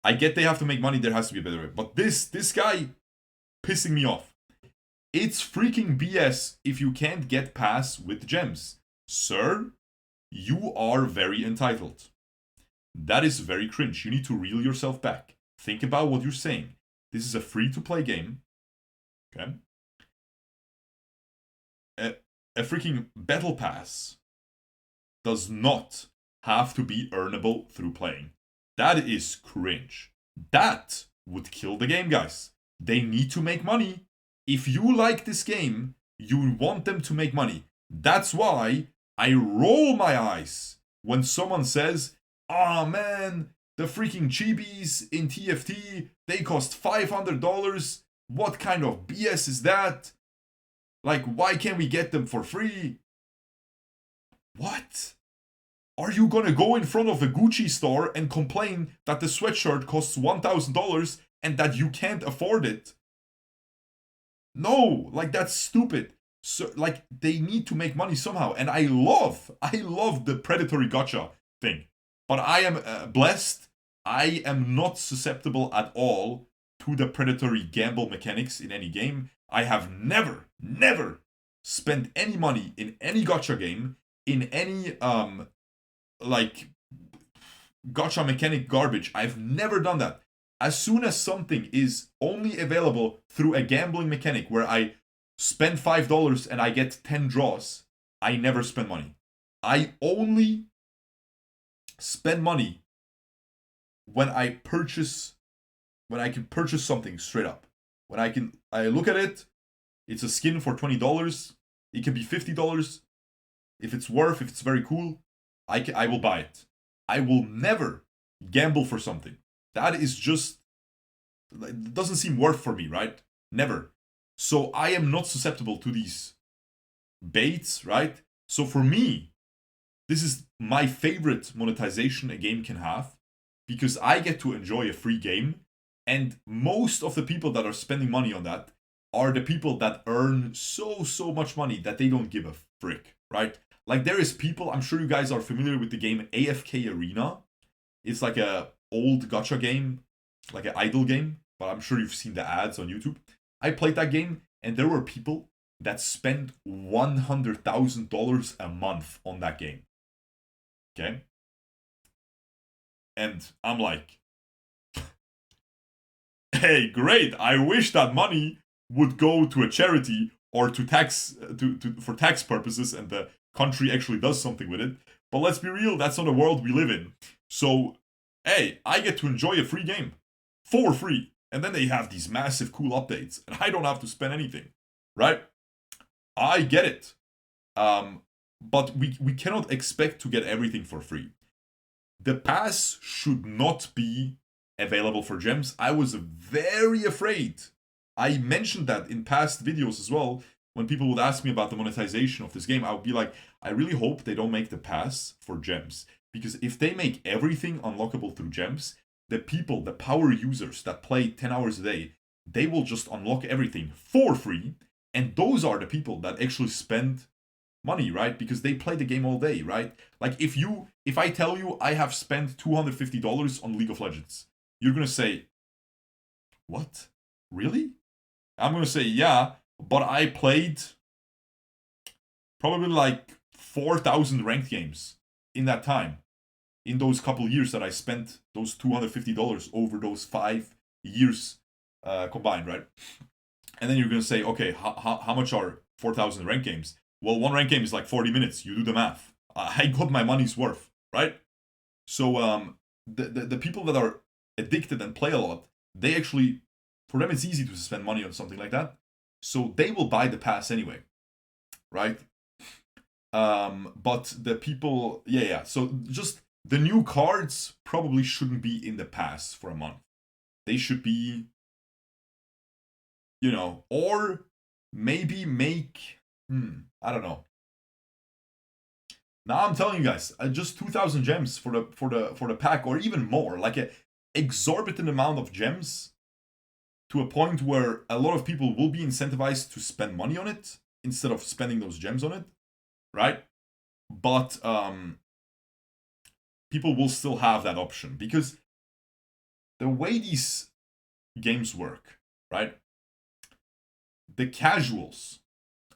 S1: I get they have to make money, there has to be a better way. But this guy pissing me off. It's freaking BS if you can't get pass with gems. Sir, you are very entitled. That is very cringe. You need to reel yourself back. Think about what you're saying. This is a free-to-play game. Okay? A freaking battle pass does not have to be earnable through playing. That is cringe. That would kill the game, guys. They need to make money. If you like this game, you want them to make money. That's why I roll my eyes when someone says, "Ah, man, the freaking chibis in TFT, they cost $500. What kind of BS is that? Like, why can't we get them for free?" What? Are you gonna go in front of a Gucci store and complain that the sweatshirt costs $1,000 and that you can't afford it? No, like, that's stupid. So, like, they need to make money somehow. And I love the predatory gotcha thing. But I am blessed. I am not susceptible at all to the predatory gamble mechanics in any game. I have never spent any money in any gotcha game, in any, like, gotcha mechanic garbage. I've never done that. As soon as something is only available through a gambling mechanic where I spend $5 and I get 10 draws, I never spend money. I only spend money when I can purchase something straight up. When I look at it, it's a skin for $20. It can be $50. If it's very cool, I will buy it. I will never gamble for something. That is just, it doesn't seem worth for me, right? Never. So I am not susceptible to these baits, right? So for me, this is my favorite monetization a game can have, because I get to enjoy a free game, and most of the people that are spending money on that are the people that earn so much money that they don't give a frick, right? Like, there is people, I'm sure you guys are familiar with the game AFK Arena. It's like a old gacha game, like an idle game, but I'm sure you've seen the ads on YouTube. I played that game, and there were people that spent $100,000 a month on that game. Okay? And I'm like, hey, great, I wish that money would go to a charity or to tax, for tax purposes, and the country actually does something with it. But let's be real, that's not a world we live in. So, hey, I get to enjoy a free game for free. And then they have these massive cool updates, and I don't have to spend anything, right? I get it. But we cannot expect to get everything for free. The pass should not be available for gems. I was very afraid. I mentioned that in past videos as well. When people would ask me about the monetization of this game, I would be like, I really hope they don't make the pass for gems. Because if they make everything unlockable through gems, the people, the power users that play 10 hours a day, they will just unlock everything for free. And those are the people that actually spend money, right? Because they play the game all day, right? Like if I tell you I have spent $250 on League of Legends, you're gonna say, what? Really? I'm gonna say, yeah, but I played probably like 4,000 ranked games in that time. In those couple years that I spent those $250 over those 5 years combined, right? And then you're gonna say, okay, how much are 4,000 ranked games? Well, one ranked game is like 40 minutes. You do the math. I got my money's worth, right? So the people that are addicted and play a lot, they actually, for them it's easy to spend money on something like that. So they will buy the pass anyway, right? But the people, yeah. So just the new cards probably shouldn't be in the pass for a month. They should be, or maybe make, I don't know. Now I'm telling you guys, just 2,000 gems for the pack, or even more, like a exorbitant amount of gems, to a point where a lot of people will be incentivized to spend money on it instead of spending those gems on it, right? But people will still have that option, because the way these games work, right? The casuals,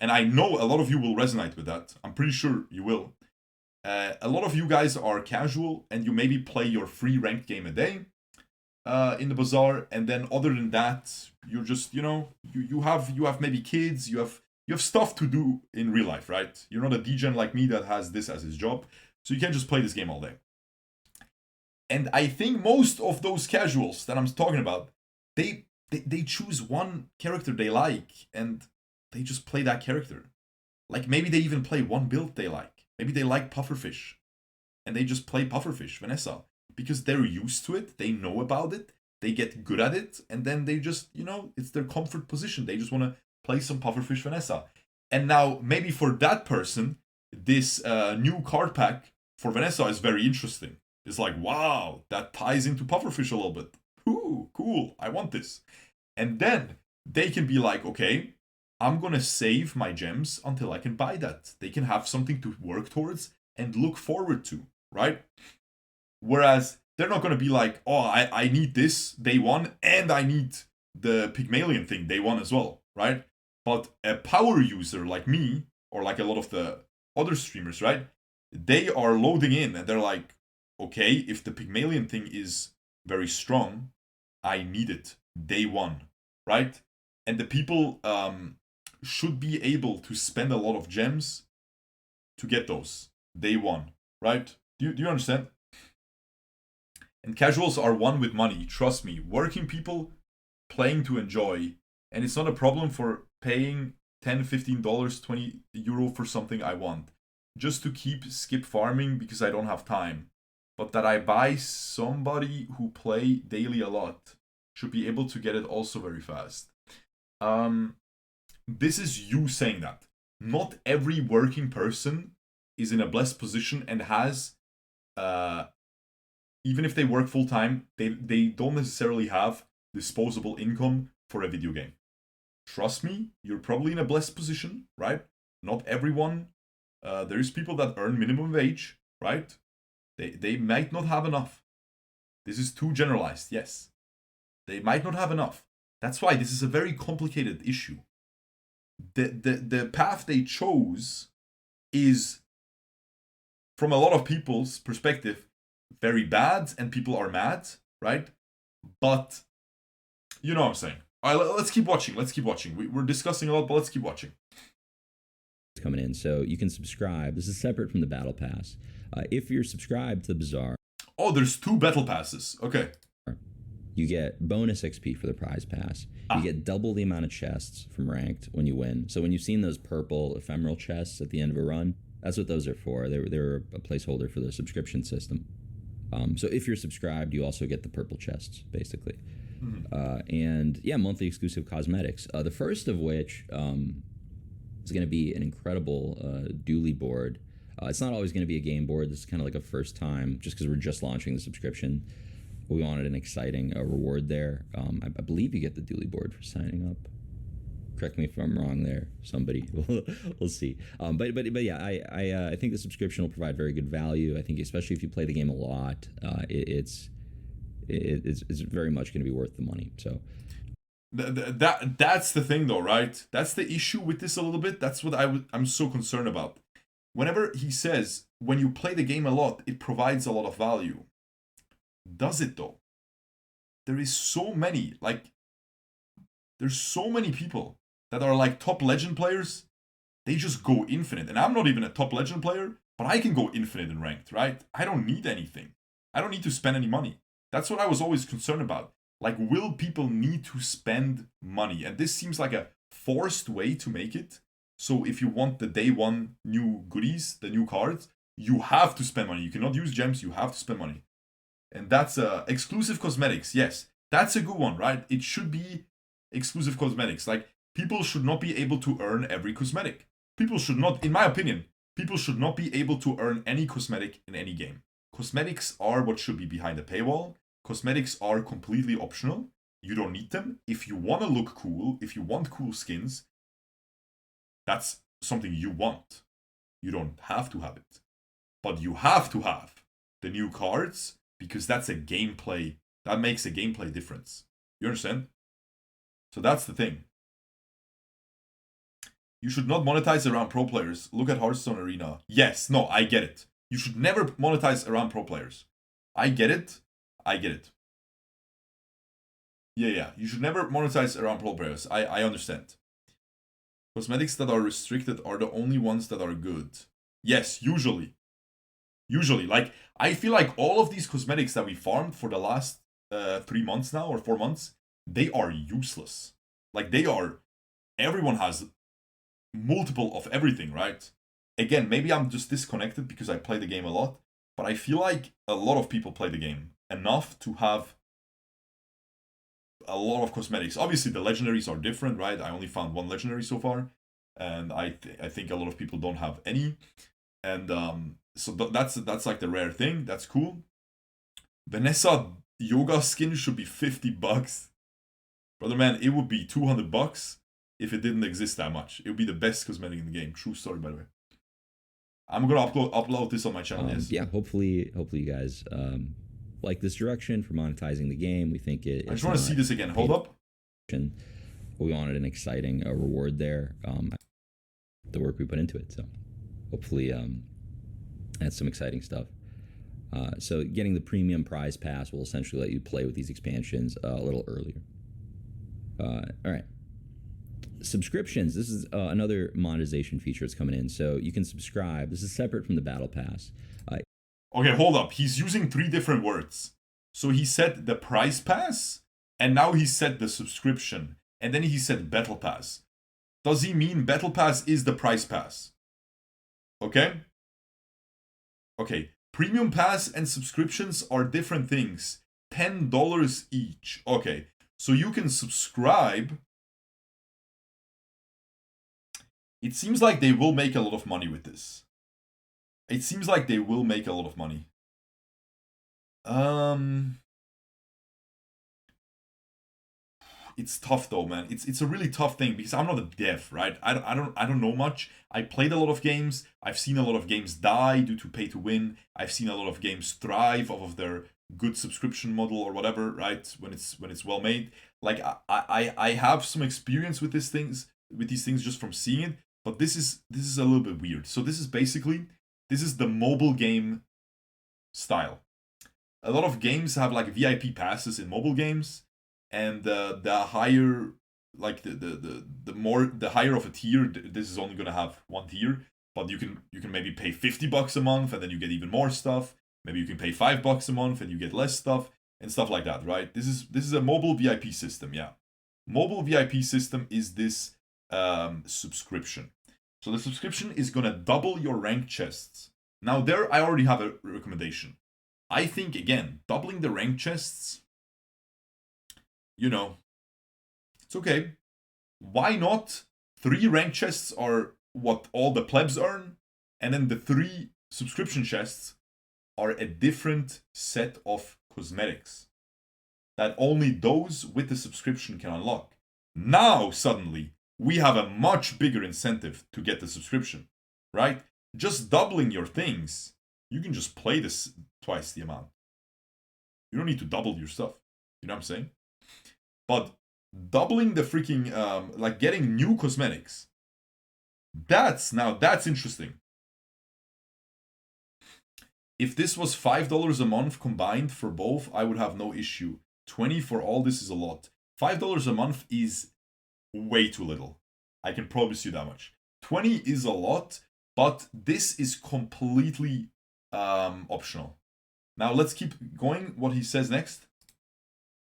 S1: and I know a lot of you will resonate with that. I'm pretty sure you will. A lot of you guys are casual, and you maybe play your free ranked game a day in the bazaar, and then other than that, you're just you have maybe kids, you have stuff to do in real life, right? You're not a degen like me that has this as his job, so you can't just play this game all day. And I think most of those casuals that I'm talking about, they choose one character they like and they just play that character. Like maybe they even play one build they like. Maybe they like pufferfish and they just play pufferfish Vanessa because they're used to it, they know about it, they get good at it, and then they just, it's their comfort position. They just want to play some pufferfish Vanessa. And now maybe for that person, this new card pack for Vanessa is very interesting. It's like, wow, that ties into pufferfish a little bit. Ooh, cool, I want this. And then they can be like, okay, I'm gonna save my gems until I can buy that. They can have something to work towards and look forward to, right? Whereas they're not gonna be like, oh, I need this day one and I need the Pygmalion thing day one as well, right? But a power user like me, or like a lot of the other streamers, right? They are loading in and they're like, okay, if the Pygmalion thing is very strong, I need it day one, right? And the people should be able to spend a lot of gems to get those day one, right? Do you understand? And casuals are one with money, trust me. Working people playing to enjoy, and it's not a problem for paying $10, $15, €20 for something I want, just to keep skip farming because I don't have time. But that I buy somebody who play daily a lot should be able to get it also very fast. This is you saying that. Not every working person is in a blessed position and has, even if they work full time, they don't necessarily have disposable income for a video game. Trust me, you're probably in a blessed position, right? Not everyone. There's people that earn minimum wage, right? They might not have enough. This is too generalized, yes. They might not have enough. That's why this is a very complicated issue. The path they chose is, from a lot of people's perspective, very bad, and people are mad, right? But you know what I'm saying. All right, let's keep watching. We're discussing a lot, but let's keep watching.
S2: Coming in, so you can subscribe. This is separate from the battle pass. If you're subscribed to the Bazaar,
S1: there's 2 battle passes. Okay.
S2: You get bonus XP for the prize pass. You get double the amount of chests from ranked when you win. So when you've seen those purple ephemeral chests at the end of a run, that's what those are for. They're a placeholder for the subscription system. So if you're subscribed, you also get the purple chests, basically. Mm-hmm. And yeah, monthly exclusive cosmetics. The first of which is going to be an incredible dually board. It's not always going to be a game board. This is kind of like a first time, just because we're just launching the subscription. We wanted an exciting reward there. I believe you get the dually board for signing up. Correct me if I'm wrong there. Somebody, we'll see. But yeah, I think the subscription will provide very good value. I think especially if you play the game a lot, it's very much going to be worth the money. So
S1: that's the thing though, right? That's the issue with this a little bit. That's what I'm so concerned about. Whenever he says when you play the game a lot, it provides a lot of value. Does it though? There's so many people that are like top legend players. They just go infinite. And I'm not even a top legend player, but I can go infinite in ranked, right? I don't need anything. I don't need to spend any money. That's what I was always concerned about. Like, will people need to spend money? And this seems like a forced way to make it. So if you want the day one new goodies, the new cards, you have to spend money. You cannot use gems, you have to spend money. And that's exclusive cosmetics. Yes, that's a good one, right? It should be exclusive cosmetics. Like, people should not be able to earn every cosmetic. People should not, in my opinion, people should not be able to earn any cosmetic in any game. Cosmetics are what should be behind the paywall. Cosmetics are completely optional. You don't need them. If you want to look cool, if you want cool skins, that's something you want. You don't have to have it. But you have to have the new cards because that's a gameplay. That makes a gameplay difference. You understand? So that's the thing. You should not monetize around pro players. Look at Hearthstone Arena. Yes, no, I get it. You should never monetize around pro players. I get it. Yeah. You should never monetize around pro players. I understand. Cosmetics that are restricted are the only ones that are good. Yes, usually. Like, I feel like all of these cosmetics that we farmed for the last 3 months now, or 4 months, they are useless. Like, everyone has multiple of everything, right? Again, maybe I'm just disconnected because I play the game a lot, but I feel like a lot of people play the game enough to have a lot of cosmetics. Obviously, the legendaries are different, right? I only found 1 legendary so far, and I think a lot of people don't have any, and so that's like the rare thing. That's cool. Vanessa yoga skin should be $50, brother man. It would be $200 if it didn't exist that much. It would be the best cosmetic in the game. True story, by the way. I'm gonna upload this on my channel. Yes.
S2: Yeah. Hopefully you guys like this direction for monetizing the game. We think it.
S1: I just want to see this again. Hold up.
S2: We wanted an exciting reward there. The work we put into it. So hopefully that's some exciting stuff. So getting the premium prize pass will essentially let you play with these expansions a little earlier. All right. Subscriptions. This is another monetization feature that's coming in. So you can subscribe. This is separate from the battle pass.
S1: Okay, hold up. He's using 3 different words. So he said the prize pass, and now he said the subscription, and then he said battle pass. Does he mean battle pass is the prize pass? Okay? Okay. Premium pass and subscriptions are different things. $10 each. Okay. So you can subscribe. It seems like they will make a lot of money with this. It's tough though, man. It's a really tough thing because I'm not a dev, right? I don't know much. I played a lot of games. I've seen a lot of games die due to pay to win. I've seen a lot of games thrive off of their good subscription model or whatever, right? When it's well made. Like I have some experience with these things just from seeing it, but this is a little bit weird. So this is the mobile game style. A lot of games have like VIP passes in mobile games, and the higher, like the higher of a tier, this is only gonna have 1 tier. But you can maybe pay $50 a month, and then you get even more stuff. Maybe you can pay $5 a month, and you get less stuff and stuff like that, right? This is a mobile VIP system, yeah. Mobile VIP system is this subscription. So the subscription is gonna double your rank chests. Now there, I already have a recommendation. I think, again, doubling the rank chests, it's okay. Why not? 3 rank chests are what all the plebs earn, and then the 3 subscription chests are a different set of cosmetics that only those with the subscription can unlock. Now, suddenly, we have a much bigger incentive to get the subscription, right? Just doubling your things, you can just play this twice the amount. You don't need to double your stuff. You know what I'm saying? But doubling the freaking, like getting new cosmetics, that's interesting. If this was $5 a month combined for both, I would have no issue. 20 for all this is a lot. $5 a month is way too little. I can promise you that much. 20 is a lot, but this is completely optional. Now let's keep going. What he says next.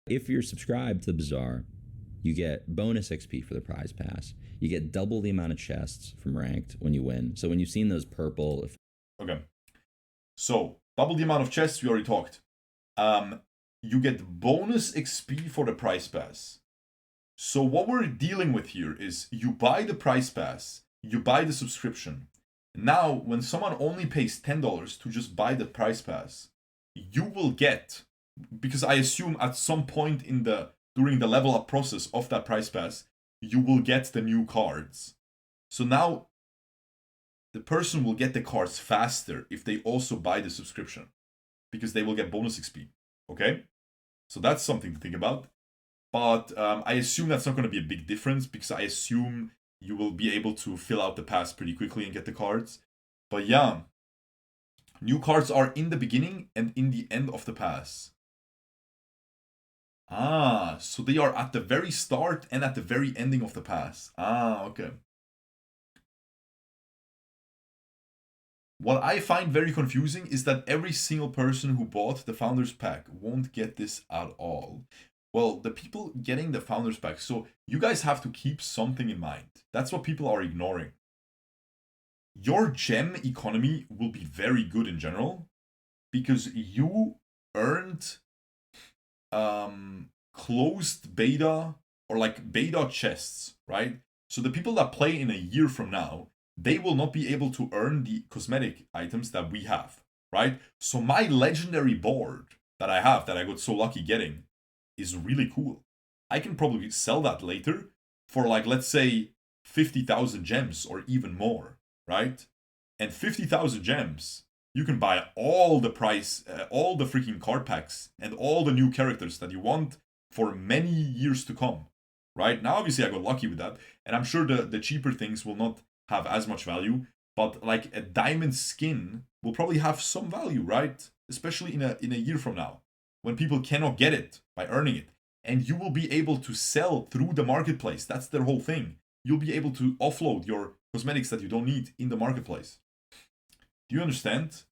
S2: If you're subscribed to the Bazaar, you get bonus XP for the prize pass. You get double the amount of chests from ranked when you win. So when you've seen those purple...
S1: Okay. So, double the amount of chests, we already talked. You get bonus XP for the prize pass. So what we're dealing with here is you buy the prize pass, you buy the subscription. Now, when someone only pays $10 to just buy the prize pass, you will get, because I assume at some point during the level up process of that prize pass, you will get the new cards. So now the person will get the cards faster if they also buy the subscription, because they will get bonus XP. Okay? So that's something to think about. But I assume that's not going to be a big difference, because I assume you will be able to fill out the pass pretty quickly and get the cards. But yeah, new cards are in the beginning and in the end of the pass. Ah, so they are at the very start and at the very ending of the pass. Ah, okay. What I find very confusing is that every single person who bought the Founders Pack won't get this at all. Well, the people getting the Founders Pack, so you guys have to keep something in mind. That's what people are ignoring. Your gem economy will be very good in general, because you earned closed beta, or like beta chests, right? So the people that play in a year from now, they will not be able to earn the cosmetic items that we have, right? So my legendary board that I have, that I got so lucky getting, is really cool. I can probably sell that later for, like, let's say 50,000 gems or even more, right? And 50,000 gems, you can buy all the all the freaking card packs and all the new characters that you want for many years to come, right? Now, obviously, I got lucky with that, and I'm sure the cheaper things will not have as much value, but like a diamond skin will probably have some value, right? Especially in a year from now, when people cannot get it by earning it. And you will be able to sell through the marketplace. That's their whole thing. You'll be able to offload your cosmetics that you don't need in the marketplace. Do you understand?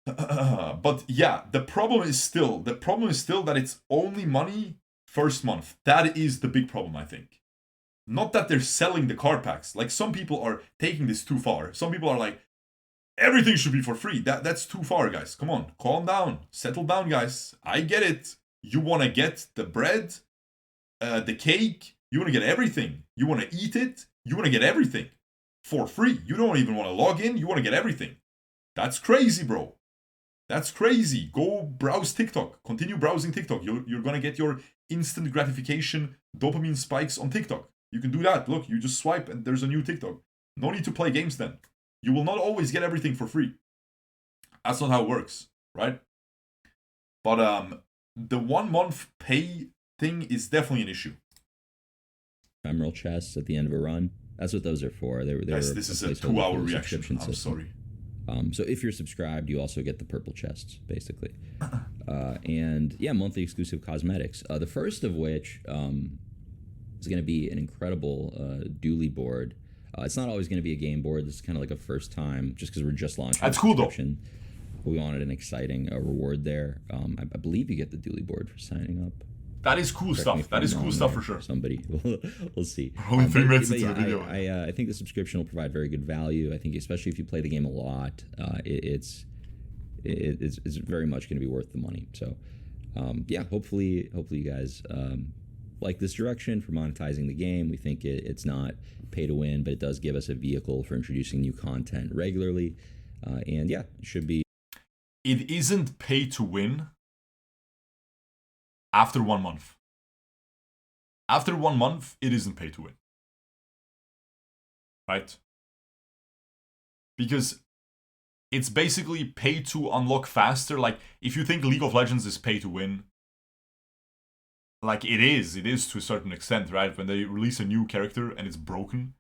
S1: But yeah, the problem is still that it's only money first month. That is the big problem, I think. Not that they're selling the card packs. Like, some people are taking this too far. Some people are like, everything should be for free. That's too far, guys. Come on, calm down. Settle down, guys. I get it. You want to get the bread, the cake. You want to get everything. You want to eat it. You want to get everything for free. You don't even want to log in. You want to get everything. That's crazy, bro. That's crazy. Go browse TikTok. Continue browsing TikTok. You're going to get your instant gratification dopamine spikes on TikTok. You can do that. Look, you just swipe and there's a new TikTok. No need to play games then. You will not always get everything for free. That's not how it works, right? But the 1 month pay thing is definitely an issue.
S2: Emerald chests at the end of a run. That's what those are for.
S1: Guys, this is a 2-hour reaction. I'm sorry.
S2: So if you're subscribed, you also get the purple chests, basically. And yeah, monthly exclusive cosmetics. The first of which is going to be an incredible dually board. It's not always going to be a game board. This is kind of like a first time, just because we're just launching.
S1: That's cool, though.
S2: We wanted an exciting reward there. I believe you get the dually board for signing up.
S1: That is cool stuff. That is cool stuff for sure.
S2: Somebody, we'll see.
S1: Only 3 minutes into the video.
S2: I think the subscription will provide very good value. I think, especially if you play the game a lot, it's very much going to be worth the money. So, yeah, hopefully you guys like this direction for monetizing the game. We think it's not pay to win, but it does give us a vehicle for introducing new content regularly. And yeah, it should be.
S1: It isn't pay to win after 1 month. After 1 month, it isn't pay to win. Right? Because it's basically pay to unlock faster. Like, if you think League of Legends is pay to win, like, it is to a certain extent, right? When they release a new character and it's broken,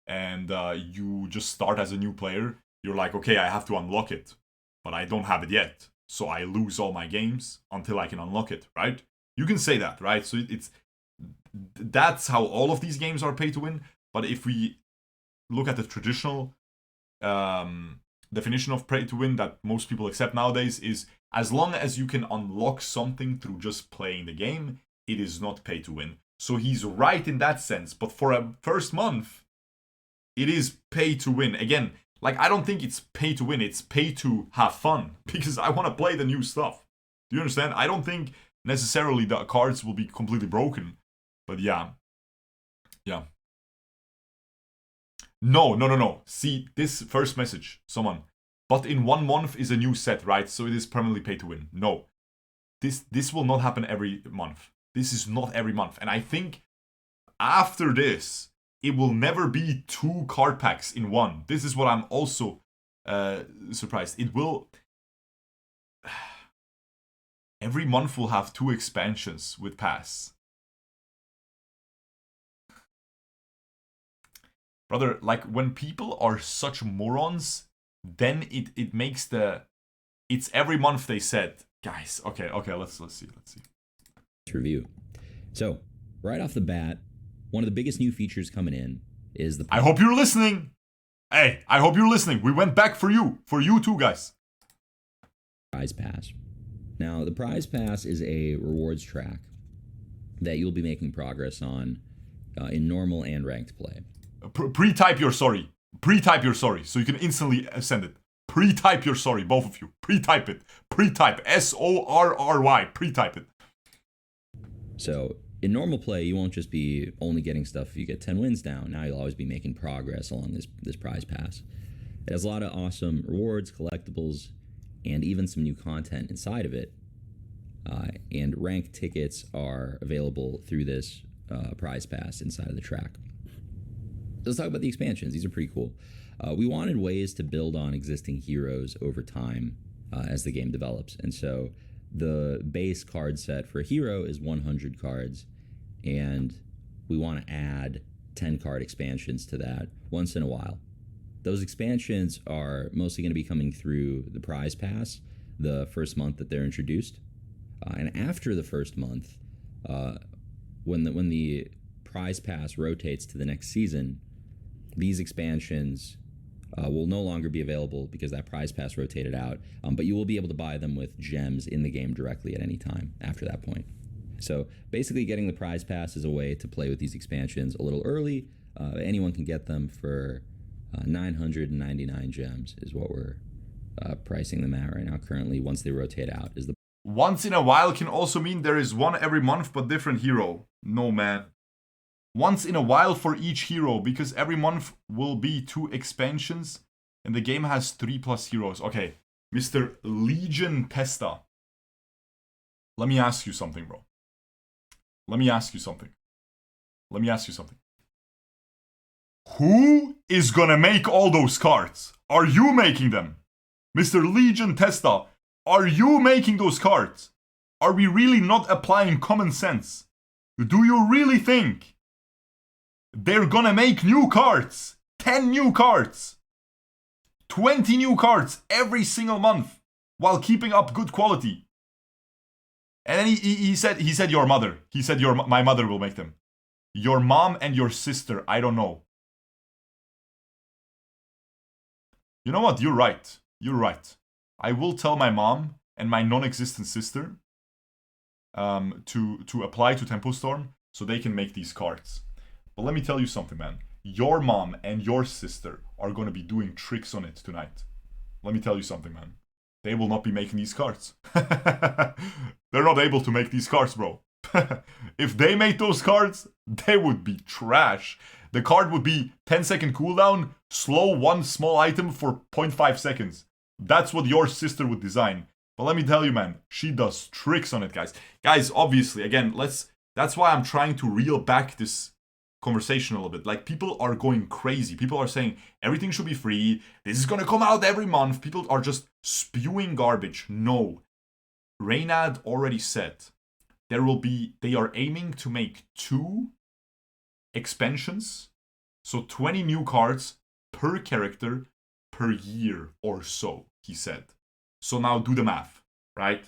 S1: and you just start as a new player, you're like, okay, I have to unlock it, but I don't have it yet, so I lose all my games until I can unlock it, right? You can say that, right? So that's how all of these games are pay to win. But if we look at the traditional definition of pay to win that most people accept nowadays, is as long as you can unlock something through just playing the game, it is not pay to win. So he's right in that sense. But for a first month, it is pay to win. Again, like, I don't think it's pay to win. It's pay to have fun, because I want to play the new stuff. Do you understand? I don't think necessarily the cards will be completely broken. But yeah. No. See, this first message, someone. But in 1 month is a new set, right? So it is permanently pay to win. No. This will not happen every month. This is not every month. And I think after this, it will never be 2 card packs in one. This is what I'm also surprised. It will... Every month will have 2 expansions with pass. Brother, like, when people are such morons, then it makes the... It's every month they said. Guys, okay, let's see.
S2: Review. So, right off the bat, one of the biggest new features coming in is the...
S1: I hope you're listening! Hey, I hope you're listening. We went back for you too, guys.
S2: Prize Pass. Now, the Prize Pass is a rewards track that you'll be making progress on in normal and ranked play.
S1: Pre-type your sorry. Pre-type your sorry, so you can instantly send it. Pre-type your sorry, both of you. Pre-type it. Pre-type. SORRY. Pre-type it.
S2: So, in normal play, you won't just be only getting stuff if you get 10 wins down. Now you'll always be making progress along this Prize Pass. It has a lot of awesome rewards, collectibles, and even some new content inside of it. And ranked tickets are available through this Prize Pass inside of the track. Let's talk about the expansions. These are pretty cool. We wanted ways to build on existing heroes over time as the game develops. And so the base card set for a hero is 100 cards, and we want to add 10 card expansions to that once in a while. Those expansions are mostly going to be coming through the Prize Pass the first month that they're introduced. And after the first month, when the Prize Pass rotates to the next season, these expansions will no longer be available because that Prize Pass rotated out, but you will be able to buy them with gems in the game directly at any time after that point. So basically getting the Prize Pass is a way to play with these expansions a little early. Anyone can get them for 999 gems is what we're pricing them at right now currently once they rotate out.
S1: Once in a while can also mean there is one every month but different hero. No, man. Once in a while for each hero, because every month will be 2 expansions and the game has 3+ heroes. Okay, Mr. Legion Testa. Let me ask you something, bro. Let me ask you something. Who is gonna make all those cards? Are you making them? Mr. Legion Testa, are you making those cards? Are we really not applying common sense? Do you really think they're gonna make new cards? 10 new cards, 20 new cards every single month while keeping up good quality. And then he said your mother. He said my mother will make them. Your mom and your sister, I don't know. You know what? You're right. I will tell my mom and my non-existent sister to apply to Tempo Storm so they can make these cards. But let me tell you something, man. Your mom and your sister are going to be doing tricks on it tonight. Let me tell you something, man. They will not be making these cards. They're not able to make these cards, bro. If they made those cards, they would be trash. The card would be 10-second cooldown, slow one small item for 0.5 seconds. That's what your sister would design. But let me tell you, man, she does tricks on it, guys. Guys, obviously, again, let's That's why I'm trying to reel back this conversation a little bit. Like, people are going crazy. People are saying everything should be free. This is gonna come out every month. People are just spewing garbage. No. Reynad already said they are aiming to make 2 expansions. So 20 new cards per character per year or so, he said. So now do the math, right?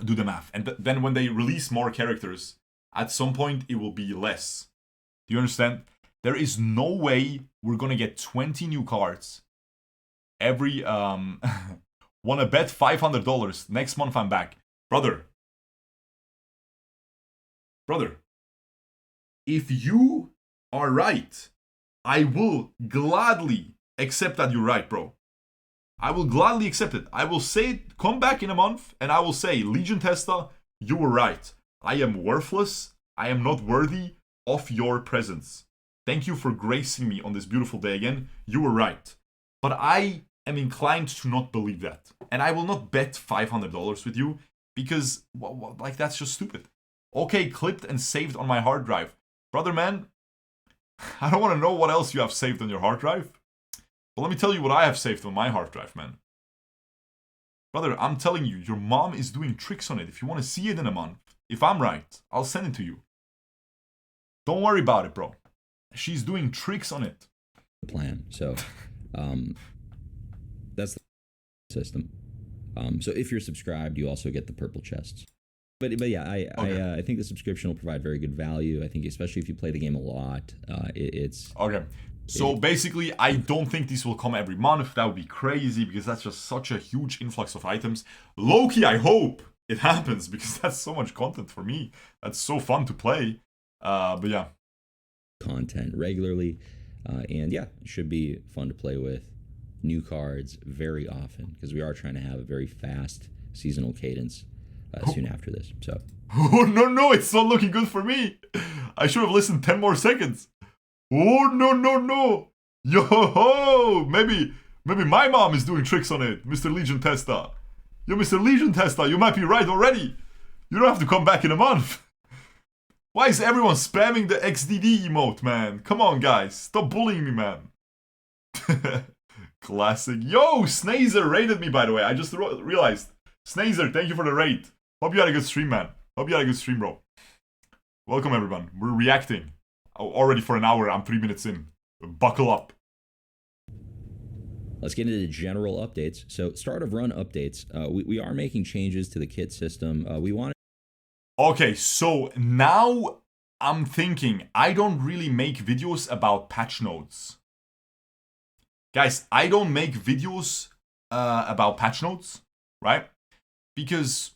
S1: Do the math. And then when they release more characters, at some point it will be less. Do you understand? There is no way we're gonna get 20 new cards every wanna bet $500 next month I'm back. Brother, if you are right, I will gladly accept that you're right, bro. I will gladly accept it. I will say, come back in a month, and I will say, Legion Testa, you were right. I am worthless. I am not worthy of your presence. Thank you for gracing me on this beautiful day again. You were right. But I am inclined to not believe that. And I will not bet $500 with you because, like, that's just stupid. Okay, clipped and saved on my hard drive. Brother, man, I don't want to know what else you have saved on your hard drive. But let me tell you what I have saved on my hard drive, man. Brother, I'm telling you, your mom is doing tricks on it. If you want to see it in a month, if I'm right, I'll send it to you. Don't worry about it, bro. She's doing tricks on it.
S2: Plan. So, that's the system. So if you're subscribed, you also get the purple chests. But yeah, I think the subscription will provide very good value. I think especially if you play the game a lot, it's
S1: okay. So basically, I don't think these will come every month. That would be crazy because that's just such a huge influx of items. Low-key, I hope it happens because that's so much content for me. That's so fun to play. But yeah.
S2: Content regularly. And yeah, it should be fun to play with. New cards very often because we are trying to have a very fast seasonal cadence soon after this. So.
S1: Oh, no, it's not looking good for me. I should have listened 10 more seconds. Oh, no. Yo, maybe my mom is doing tricks on it, Mr. Legion Testa. Yo, Mr. Legion Testa, you might be right already. You don't have to come back in a month. Why is everyone spamming the XDD emote, man? Come on, guys. Stop bullying me, man. Classic. Yo, Snazer raided me, by the way. I just realized. Snazer, thank you for the raid. Hope you had a good stream, man. Hope you had a good stream, bro. Welcome, everyone. We're reacting. Already for an hour, I'm 3 minutes in. Buckle up.
S2: Let's get into the general updates. So, start of run updates. We are making changes to the kit system. We want.
S1: Okay, so now I'm thinking I don't really make videos about patch notes. Guys, I don't make videos about patch notes, right? Because,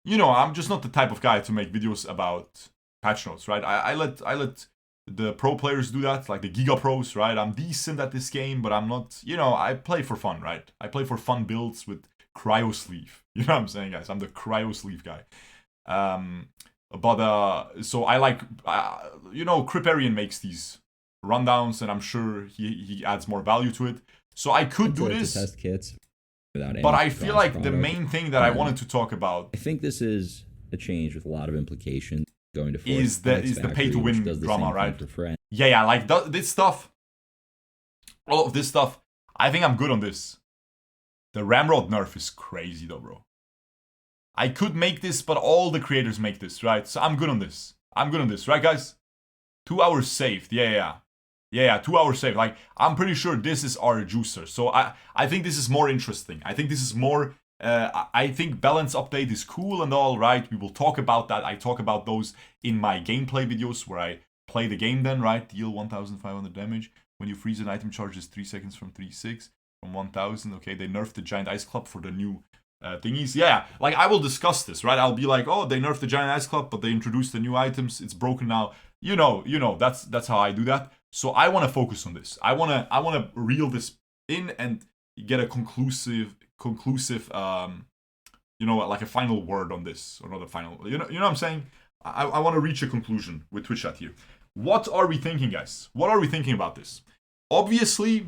S1: you know, I'm just not the type of guy to make videos about patch notes, right? I let the pro players do that, like the Giga Pros, right? I'm decent at this game, but I'm not, you know, I play for fun, right? I play for fun builds with cryo sleeve. You know what I'm saying, guys? I'm the cryo sleeve guy. So I like, you know, Kriparian makes these rundowns, and I'm sure he adds more value to it. So I could do this.
S2: Test kits without
S1: but I feel like the main thing that I wanted to talk about,
S2: I think this is a change with a lot of implications going to
S1: is the pay to win drama, right? Yeah, like this stuff, all of this stuff. I think I'm good on this. The Ramrod nerf is crazy though, bro. I could make this, but all the creators make this, right? So I'm good on this. Right, guys? 2 hours saved. Yeah, 2 hours saved. Like, I'm pretty sure this is our juicer. So I think this is more interesting. I think this is more... I think balance update is cool and all, right? We will talk about that. I talk about those in my gameplay videos where I play the game then, right? Deal 1,500 damage. When you freeze an item, charges 3 seconds from 3.6 from 1,000. Okay, they nerfed the Giant Ice Club for the new thingies. Yeah, like I will discuss this, right? I'll be like, oh, they nerfed the Giant Ice Club, but they introduced the new items. It's broken now. You know, that's how I do that. So I want to focus on this. I want to reel this in and get a conclusive you know, like a final word on this, or not a final, you know what I'm saying? I want to reach a conclusion with Twitch chat here. What are we thinking, guys? What are we thinking about this? Obviously,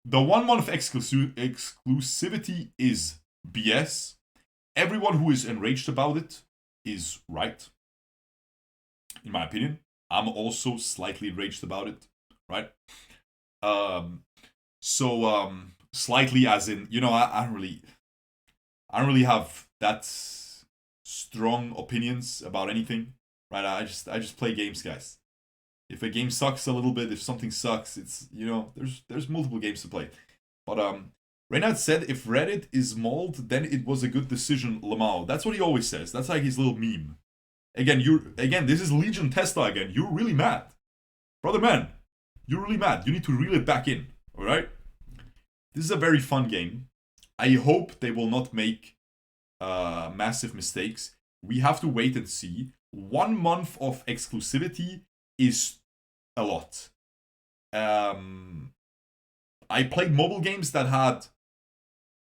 S1: the 1 month exclusivity is BS. Everyone who is enraged about it is right, in my opinion. I'm also slightly enraged about it, right? Slightly as in, I don't really have that strong opinions about anything, right? I just play games, guys. If a game sucks a little bit, if something sucks, it's there's multiple games to play. But Reynad said if Reddit is mauled, then it was a good decision, Lamau. That's what he always says. That's like his little meme. Again, this is Legion Testa again. You're really mad. Brother man, you're really mad. You need to reel it back in. Alright? This is a very fun game. I hope they will not make massive mistakes. We have to wait and see. 1 month of exclusivity is a lot. I played mobile games that had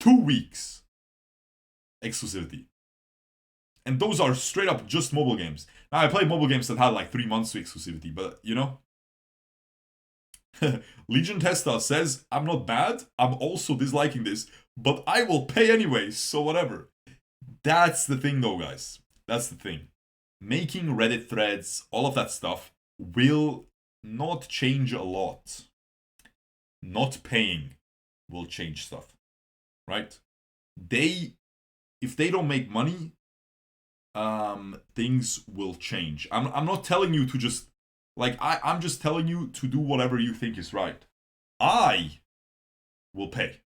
S1: 2 weeks exclusivity. And those are straight up just mobile games. Now, I played mobile games that had like 3 months to exclusivity, but Legion Testa says, I'm not bad, I'm also disliking this, but I will pay anyways, so whatever. That's the thing though, guys. That's the thing. Making Reddit threads, all of that stuff, will not change a lot. Not paying will change stuff. Right? If they don't make money, things will change. I'm not telling you to just I'm just telling you to do whatever you think is right. I will pay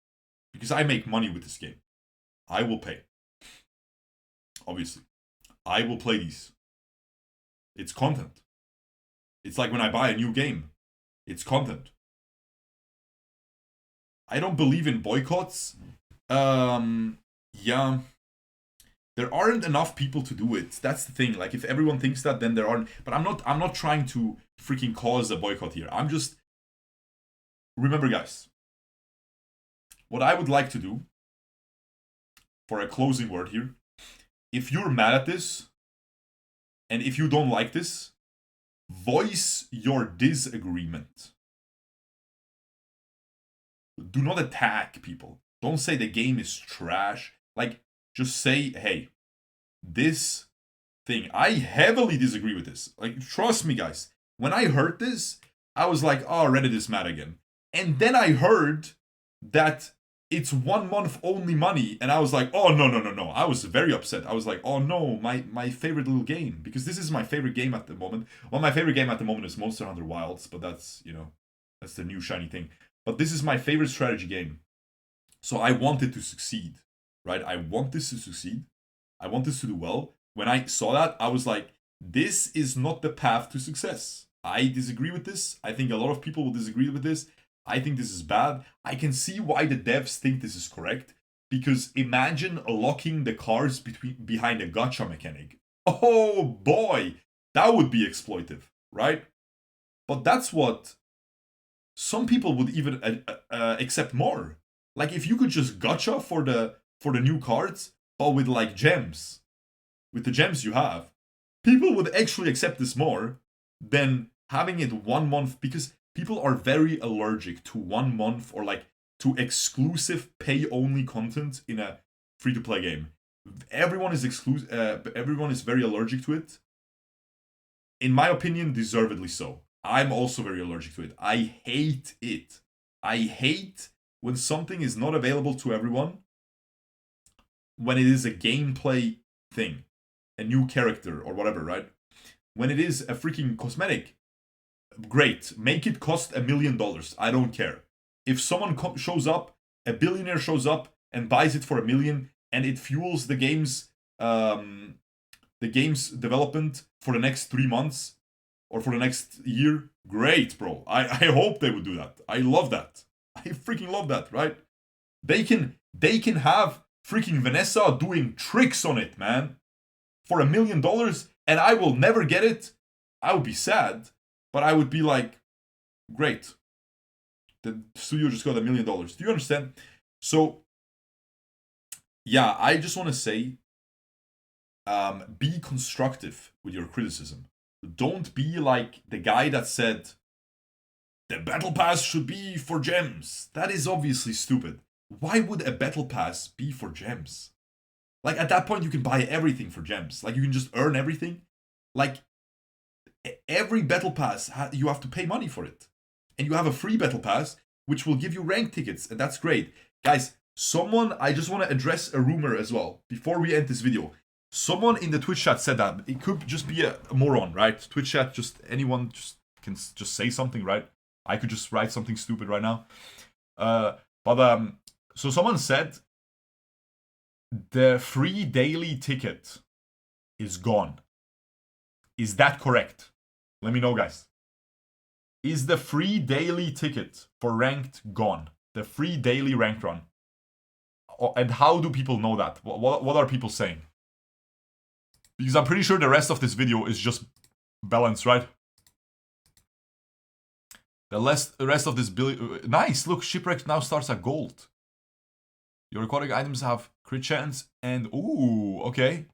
S1: because I make money with this game. I will pay. Obviously, I will play these. It's content. It's like when I buy a new game. It's content. I don't believe in boycotts. Yeah. There aren't enough people to do it. That's the thing. Like if everyone thinks that, then there aren't. But I'm not trying to freaking cause a boycott here. I'm just remember, guys. What I would like to do for a closing word here, if you're mad at this, and if you don't like this, voice your disagreement. Do not attack people. Don't say the game is trash. Just say, hey, this thing, I heavily disagree with this. Trust me, guys. When I heard this, I was like, oh, Reddit is mad again. And then I heard that it's 1 month only money. And I was like, oh, no. I was very upset. I was like, oh, no, my favorite little game. Because this is my favorite game at the moment. Well, my favorite game at the moment is Monster Hunter Wilds. But that's, that's the new shiny thing. But this is my favorite strategy game. So I want it to succeed. Right? I want this to succeed. I want this to do well. When I saw that, I was like, this is not the path to success. I disagree with this. I think a lot of people will disagree with this. I think this is bad. I can see why the devs think this is correct. Because imagine locking the cards behind a gacha mechanic. Oh boy, that would be exploitive, right? But that's what some people would even accept more. Like if you could just gacha for the new cards, but with gems. With the gems you have, people would actually accept this more than having it 1 month, because people are very allergic to 1 month or to exclusive pay-only content in a free-to-play game. Everyone is everyone is very allergic to it. In my opinion, deservedly so. I'm also very allergic to it. I hate it. I hate when something is not available to everyone, when it is a gameplay thing, a new character or whatever, right? When it is a freaking cosmetic, great. Make it cost $1 million. I don't care. If someone shows up, a billionaire shows up and buys it for $1 million, and it fuels the game's development for the next 3 months or for the next year, great, bro. I hope they would do that. I love that. I freaking love that, right? They can have freaking Vanessa doing tricks on it, man, for $1 million, and I will never get it. I would be sad, but I would be like, great. The studio just got $1 million. Do you understand? So, yeah, I just want to say, be constructive with your criticism. Don't be like the guy that said, the battle pass should be for gems. That is obviously stupid. Why would a battle pass be for gems? Like, at that point, you can buy everything for gems. Like, you can just earn everything. Like, every battle pass, you have to pay money for it. And you have a free battle pass, which will give you rank tickets. And that's great. Guys, I just want to address a rumor as well, before we end this video. Someone in the Twitch chat said that. It could just be a moron, right? Twitch chat, anyone can just say something, right? I could just write something stupid right now. So someone said the free daily ticket is gone. Is that correct? Let me know, guys. Is the free daily ticket for ranked gone? The free daily ranked run? And how do people know that? What are people saying? Because I'm pretty sure the rest of this video is just balanced, right? The rest of this nice, look, Shipwreck now starts at gold. Your aquatic items have crit chance and ooh, okay.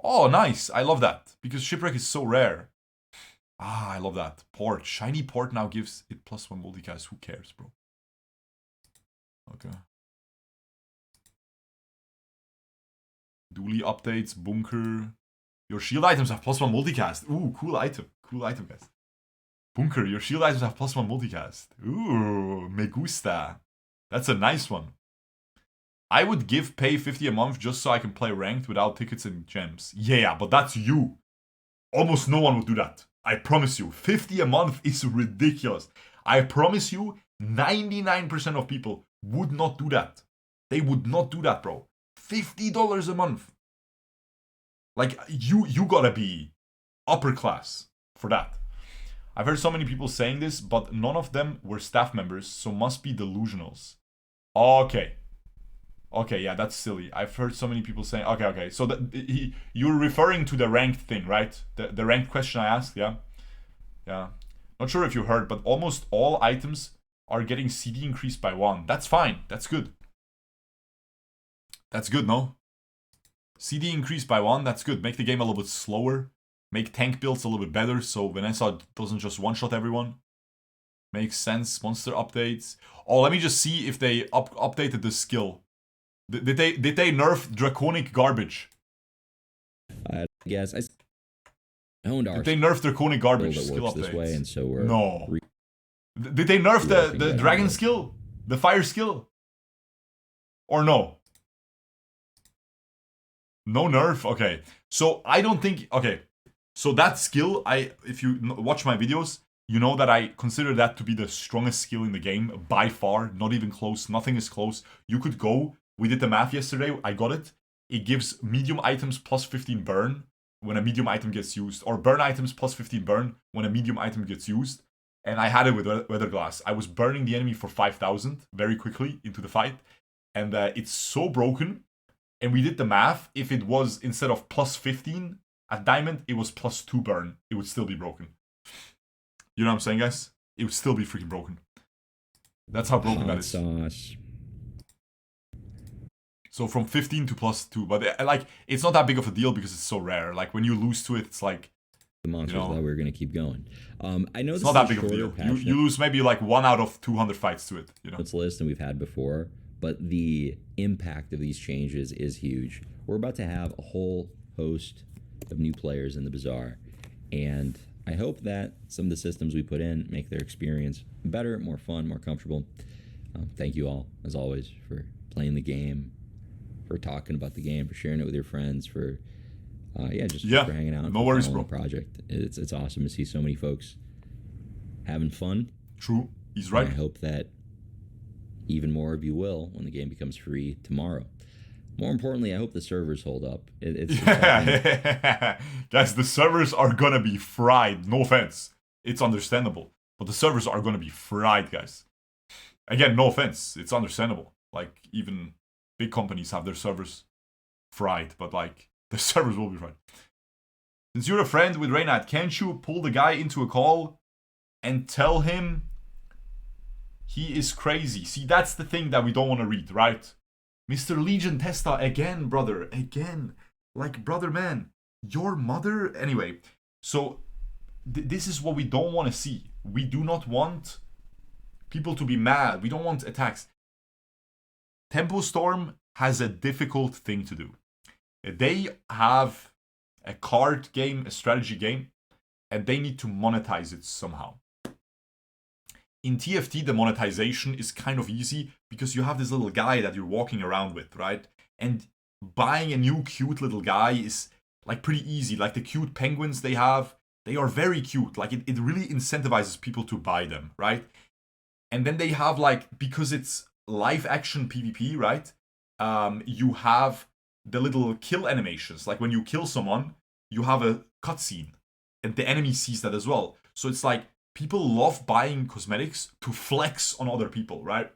S1: Oh, nice. I love that. Because Shipwreck is so rare. Ah, I love that. Port. Shiny Port now gives it +1 multicast. Who cares, bro? Okay. Dually updates, Bunker. Your shield items have +1 multicast. Ooh, cool item. Cool item, guys. Bunker, your shield items have +1 multicast. Ooh, me gusta. That's a nice one. I would pay 50 a month just so I can play ranked without tickets and gems. Yeah, but that's you. Almost no one would do that. I promise you. 50 a month is ridiculous. I promise you, 99% of people would not do that. They would not do that, bro. $50 a month. Like, you gotta be upper class for that. I've heard so many people saying this, but none of them were staff members, so must be delusionals. Okay. Okay, yeah, that's silly. I've heard so many people saying, okay. So you're referring to the ranked thing, right? The ranked question I asked, yeah? Yeah. Not sure if you heard, but almost all items are getting CD increased by 1. That's fine. That's good. That's good, no? CD increased by 1, that's good. Make the game a little bit slower. Make tank builds a little bit better so Vanessa doesn't just one-shot everyone. Makes sense. Monster updates. Oh, let me just see if they updated the skill. Did they nerf draconic garbage?
S2: I guess I owned our.
S1: Did they nerf draconic garbage skill updates? This way, and so we're no. Did they nerf the dragon skill, the fire skill, or no? No nerf. Okay, so I don't think. Okay, so that skill, if you watch my videos, you know that I consider that to be the strongest skill in the game by far. Not even close. Nothing is close. You could go. We did the math yesterday. I got it. It gives medium items +15 burn when a medium item gets used, or burn items +15 burn when a medium item gets used. And I had it with Weather Glass. I was burning the enemy for 5,000 very quickly into the fight, and it's so broken. And we did the math. If it was instead of +15 at diamond, it was +2 burn. It would still be broken. You know what I'm saying, guys? It would still be freaking broken. That's how broken that is.
S2: Sauce.
S1: So from 15 to +2, but like it's not that big of a deal because it's so rare. Like when you lose to it, it's like
S2: the monsters thought we were gonna keep going. I know
S1: it's not that big of a deal. You lose maybe like 1 out of 200 fights to it. You know,
S2: it's list than we've had before, but the impact of these changes is huge. We're about to have a whole host of new players in the Bazaar, and I hope that some of the systems we put in make their experience better, more fun, more comfortable. Thank you all, as always, for playing the game, for talking about the game, for sharing it with your friends, for just for hanging out.
S1: No worries, bro.
S2: Project. It's awesome to see so many folks having fun.
S1: True, he's right.
S2: And I hope that even more of you will when the game becomes free tomorrow. More importantly, I hope the servers hold up.
S1: Guys, the servers are gonna be fried. No offense, it's understandable, but the servers are gonna be fried, guys. Again, no offense, it's understandable. Like even big companies have their servers fried, but like the servers will be fried. Since you're a friend with Reynad, can't you pull the guy into a call and tell him he is crazy? See, that's the thing that we don't want to read, right? Mr. Legion Testa, again, brother, again. Like, brother, man, your mother? Anyway, so this is what we don't want to see. We do not want people to be mad. We don't want attacks. Tempo Storm has a difficult thing to do. They have a card game, a strategy game, and they need to monetize it somehow. In TFT, the monetization is kind of easy because you have this little guy that you're walking around with, right? And buying a new cute little guy is like pretty easy. Like the cute penguins they have, they are very cute. Like it really incentivizes people to buy them, right? And then they have like, because it's live action PvP, right? You have the little kill animations. Like when you kill someone, you have a cutscene, and the enemy sees that as well. So it's like people love buying cosmetics to flex on other people, right?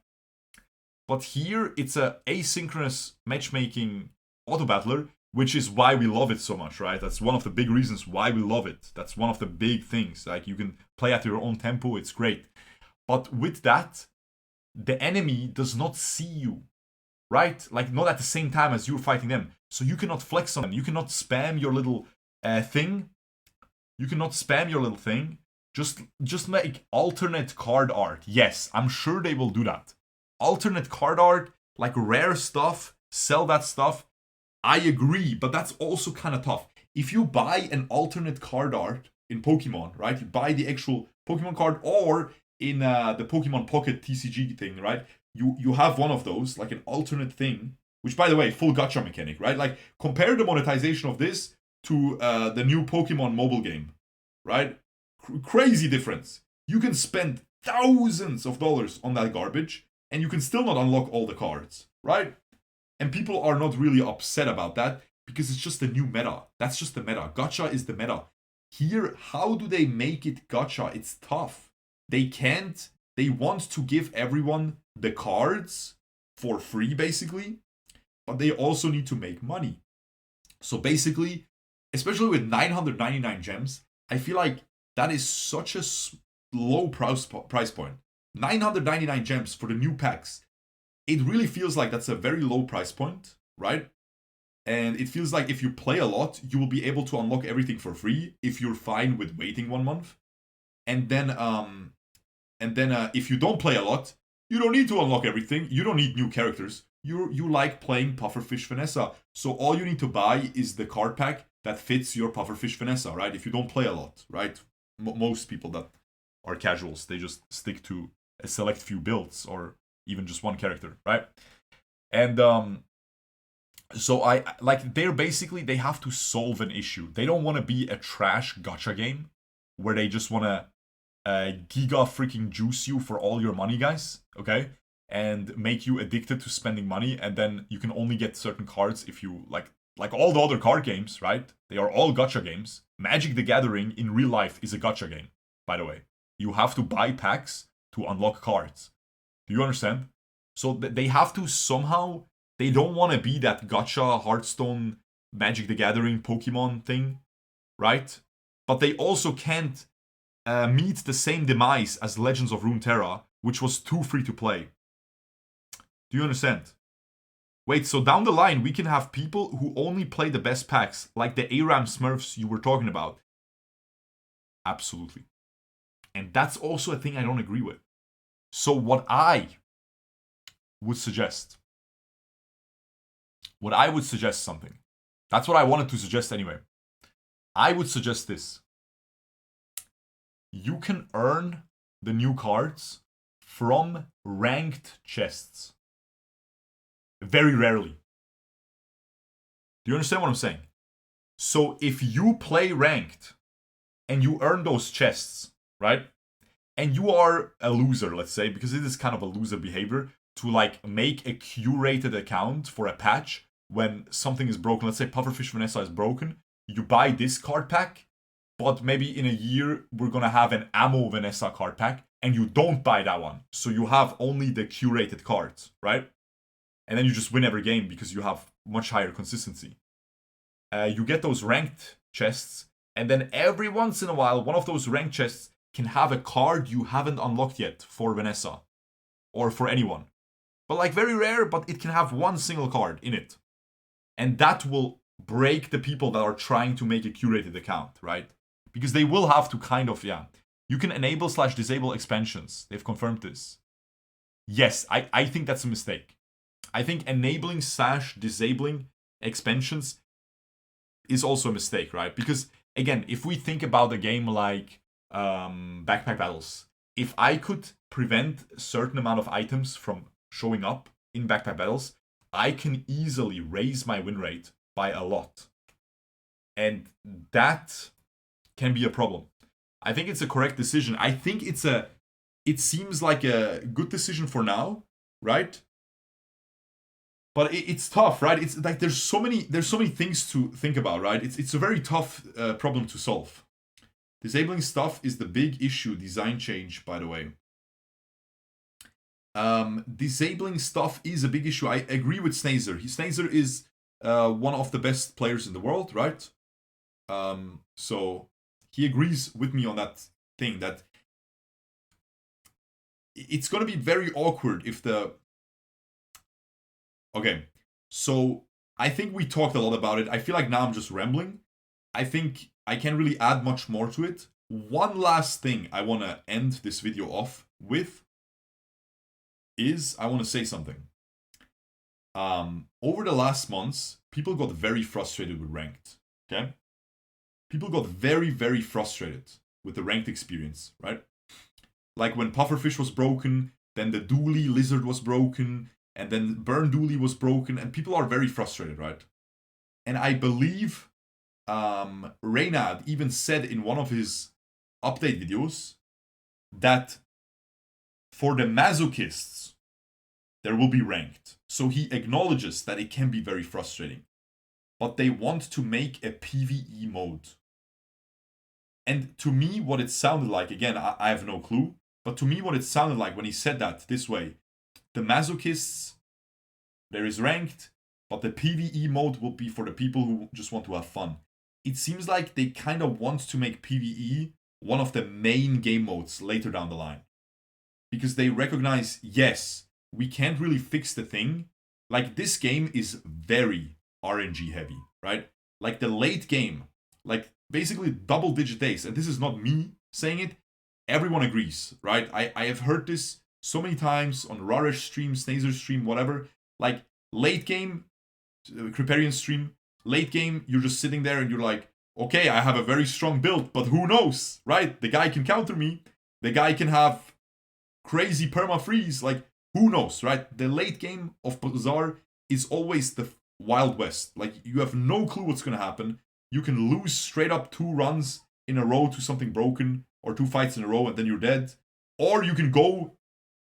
S1: But here it's a asynchronous matchmaking auto battler, which is why we love it so much, right? That's one of the big reasons why we love it. That's one of the big things. Like you can play at your own tempo, it's great. But with that, the enemy does not see you, right? Like not at the same time as you're fighting them. So you cannot flex on them. You cannot spam your little thing. You cannot spam your little thing. Just make alternate card art. Yes, I'm sure they will do that. Alternate card art, like rare stuff, sell that stuff. I agree, but that's also kind of tough. If you buy an alternate card art in Pokemon, right? You buy the actual Pokemon card, or in the Pokemon Pocket TCG thing, right? You have one of those, like an alternate thing, which, by the way, full gacha mechanic, right? Like, compare the monetization of this to the new Pokemon mobile game, right? Crazy difference. You can spend thousands of dollars on that garbage, and you can still not unlock all the cards, right? And people are not really upset about that because it's just the new meta. That's just the meta. Gacha is the meta. Here, how do they make it gacha? It's tough. They can't. They want to give everyone the cards for free, basically, but they also need to make money. So basically, especially with 999 gems, I feel like that is such a low price point. 999 gems for the new packs. It really feels like that's a very low price point, right? And it feels like if you play a lot, you will be able to unlock everything for free if you're fine with waiting 1 month. And then if you don't play a lot, you don't need to unlock everything. You don't need new characters. You like playing Pufferfish Vanessa. So all you need to buy is the card pack that fits your Pufferfish Vanessa, right? If you don't play a lot, right? Most people that are casuals, they just stick to a select few builds or even just one character, right? And so I like they have to solve an issue. They don't want to be a trash gacha game where they just want to giga freaking juice you for all your money, guys, okay? And make you addicted to spending money, and then you can only get certain cards if you like all the other card games, right? They are all gacha games. Magic the Gathering in real life is a gacha game, by the way. You have to buy packs to unlock cards. Do you understand? So they have to somehow, they don't want to be that gacha Hearthstone Magic the Gathering Pokemon thing, right? But they also can't meet the same demise as Legends of Runeterra, which was too free to play. Do you understand? Wait, so down the line, we can have people who only play the best packs, like the ARAM Smurfs you were talking about. Absolutely. And that's also a thing I don't agree with. So what I would suggest something. That's what I wanted to suggest anyway. I would suggest this. You can earn the new cards from ranked chests. Very rarely. Do you understand what I'm saying? So if you play ranked and you earn those chests, right? And you are a loser, let's say, because it is kind of a loser behavior to like make a curated account for a patch when something is broken. Let's say Pufferfish Vanessa is broken. You buy this card pack, but maybe in a year we're gonna have an Ammo Vanessa card pack, and you don't buy that one. So you have only the curated cards, right? And then you just win every game because you have much higher consistency. You get those ranked chests, and then every once in a while, one of those ranked chests can have a card you haven't unlocked yet for Vanessa or for anyone. But like very rare, but it can have one single card in it. And that will break the people that are trying to make a curated account, right? Because they will have to kind of, you can enable/disable expansions. They've confirmed this. Yes, I think that's a mistake. I think enabling/disabling expansions is also a mistake, right? Because again, if we think about a game like Backpack Battles, if I could prevent a certain amount of items from showing up in Backpack Battles, I can easily raise my win rate by a lot. And that can be a problem. I think it's a correct decision. I think it seems like a good decision for now, right? But it's tough, right? It's like there's so many things to think about, right? It's a very tough problem to solve. Disabling stuff is the big issue. Design change, by the way. Disabling stuff is a big issue. I agree with Snazer. Snazer is one of the best players in the world, right? So he agrees with me on that thing, that it's going to be very awkward if the... Okay, so I think we talked a lot about it. I feel like now I'm just rambling. I think I can't really add much more to it. One last thing I want to end this video off with is I want to say something. Over the last months, people got very frustrated with ranked, okay? People got very, very frustrated with the ranked experience, right? Like when Pufferfish was broken, then the Dooley Lizard was broken, and then Burn Dooley was broken, and people are very frustrated, right? And I believe Reynad even said in one of his update videos that for the masochists, there will be ranked. So he acknowledges that it can be very frustrating. But they want to make a PvE mode. And to me, what it sounded like, again, I have no clue, but to me, what it sounded like when he said that this way, the masochists, there is ranked, but the PvE mode will be for the people who just want to have fun. It seems like they kind of want to make PvE one of the main game modes later down the line. Because they recognize, yes, we can't really fix the thing. Like, this game is very RNG heavy, right? Like, the late game, like, basically double-digit days, and this is not me saying it, everyone agrees, right? I have heard this so many times on Raresh stream, Snazer stream, whatever. Like, late game, Kriparian stream, late game, you're just sitting there and you're like, okay, I have a very strong build, but who knows, right? The guy can counter me, the guy can have crazy perma-freeze, like, who knows, right? The late game of Bazaar is always the Wild West. Like, you have no clue what's gonna happen. You can lose straight up 2 runs in a row to something broken, or 2 fights in a row and then you're dead. Or you can go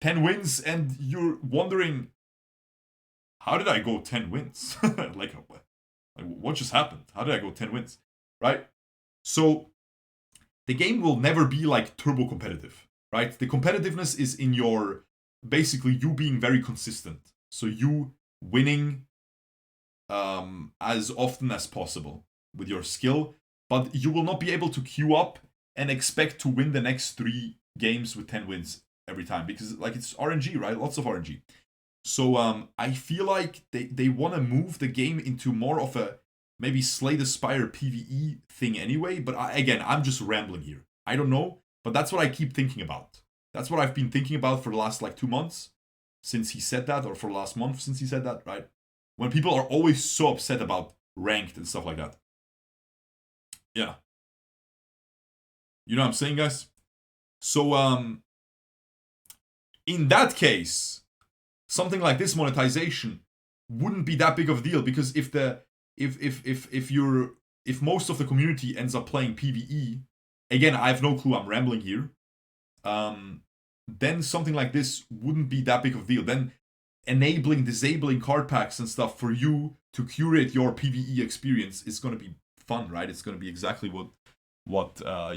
S1: 10 wins and you're wondering, how did I go 10 wins? like, what just happened? How did I go 10 wins? Right? So, the game will never be like turbo competitive, right? The competitiveness is in your, basically you being very consistent. So you winning as often as possible with your skill, but you will not be able to queue up and expect to win the next 3 games with 10 wins every time, because like it's RNG, right? Lots of RNG. So I feel like they want to move the game into more of a maybe Slay the Spire PvE thing anyway, but again, I'm just rambling here. I don't know, but that's what I keep thinking about. That's what I've been thinking about for the last like 2 months since he said that, or for the last month since he said that, right? When people are always so upset about ranked and stuff like that. Yeah. You know what I'm saying, guys? So, in that case, something like this monetization wouldn't be that big of a deal, because if most of the community ends up playing PvE, again, I have no clue, I'm rambling here, then something like this wouldn't be that big of a deal. Then disabling card packs and stuff for you to curate your PvE experience is going to be fun, right? It's going to be exactly what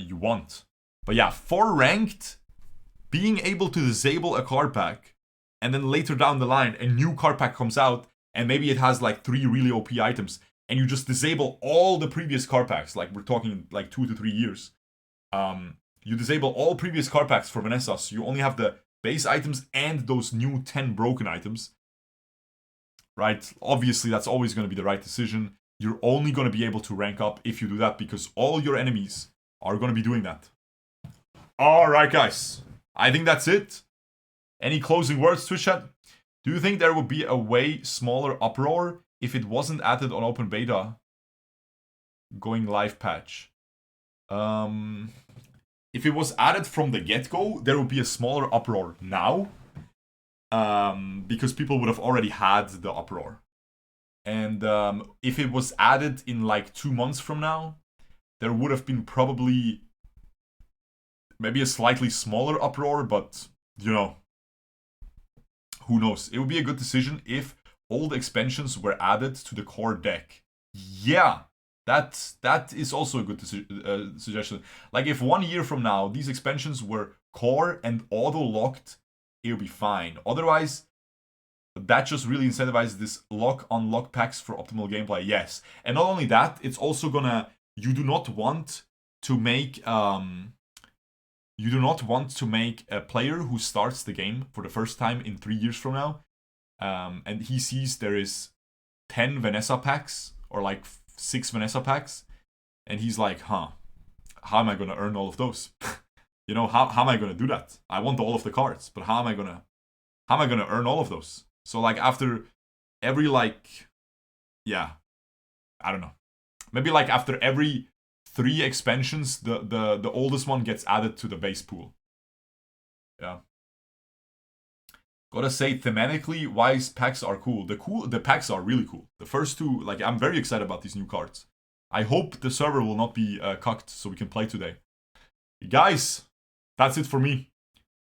S1: you want. But yeah, for ranked, being able to disable a card pack, and then later down the line, a new card pack comes out, and maybe it has like 3 really OP items, and you just disable all the previous card packs, like we're talking like 2 to 3 years. You disable all previous card packs for Vanessa, so you only have the base items and those new 10 broken items. Right? Obviously, that's always going to be the right decision. You're only going to be able to rank up if you do that, because all your enemies are going to be doing that. Alright, guys. I think that's it. Any closing words, Twitch chat? Do you think there would be a way smaller uproar if it wasn't added on open beta? going live patch. If it was added from the get-go, there would be a smaller uproar now. Because people would have already had the uproar. And if it was added in like 2 months from now, there would have been probably maybe a slightly smaller uproar, but you know, who knows? It would be a good decision if all the expansions were added to the core deck. Yeah, that is also a good suggestion. Like if 1 year from now these expansions were core and auto locked, it would be fine. Otherwise, that just really incentivizes this lock-on-lock packs for optimal gameplay. Yes, and not only that, it's also gonna. You do not want to make a player who starts the game for the first time in 3 years from now, and he sees there is 10 Vanessa packs or like 6 Vanessa packs, and he's like, how am I gonna earn all of those? You know, how am I gonna do that? I want all of the cards, but how am I gonna earn all of those? So like after every like, yeah, I don't know. Maybe like after every 3 expansions, the oldest one gets added to the base pool. Yeah. Gotta say, thematically, wise packs are cool. The packs are really cool. The first 2, like, I'm very excited about these new cards. I hope the server will not be cucked so we can play today. Guys, that's it for me.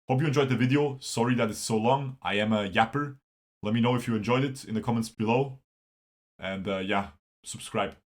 S1: Hope you enjoyed the video. Sorry that it's so long. I am a yapper. Let me know if you enjoyed it in the comments below. And yeah, subscribe.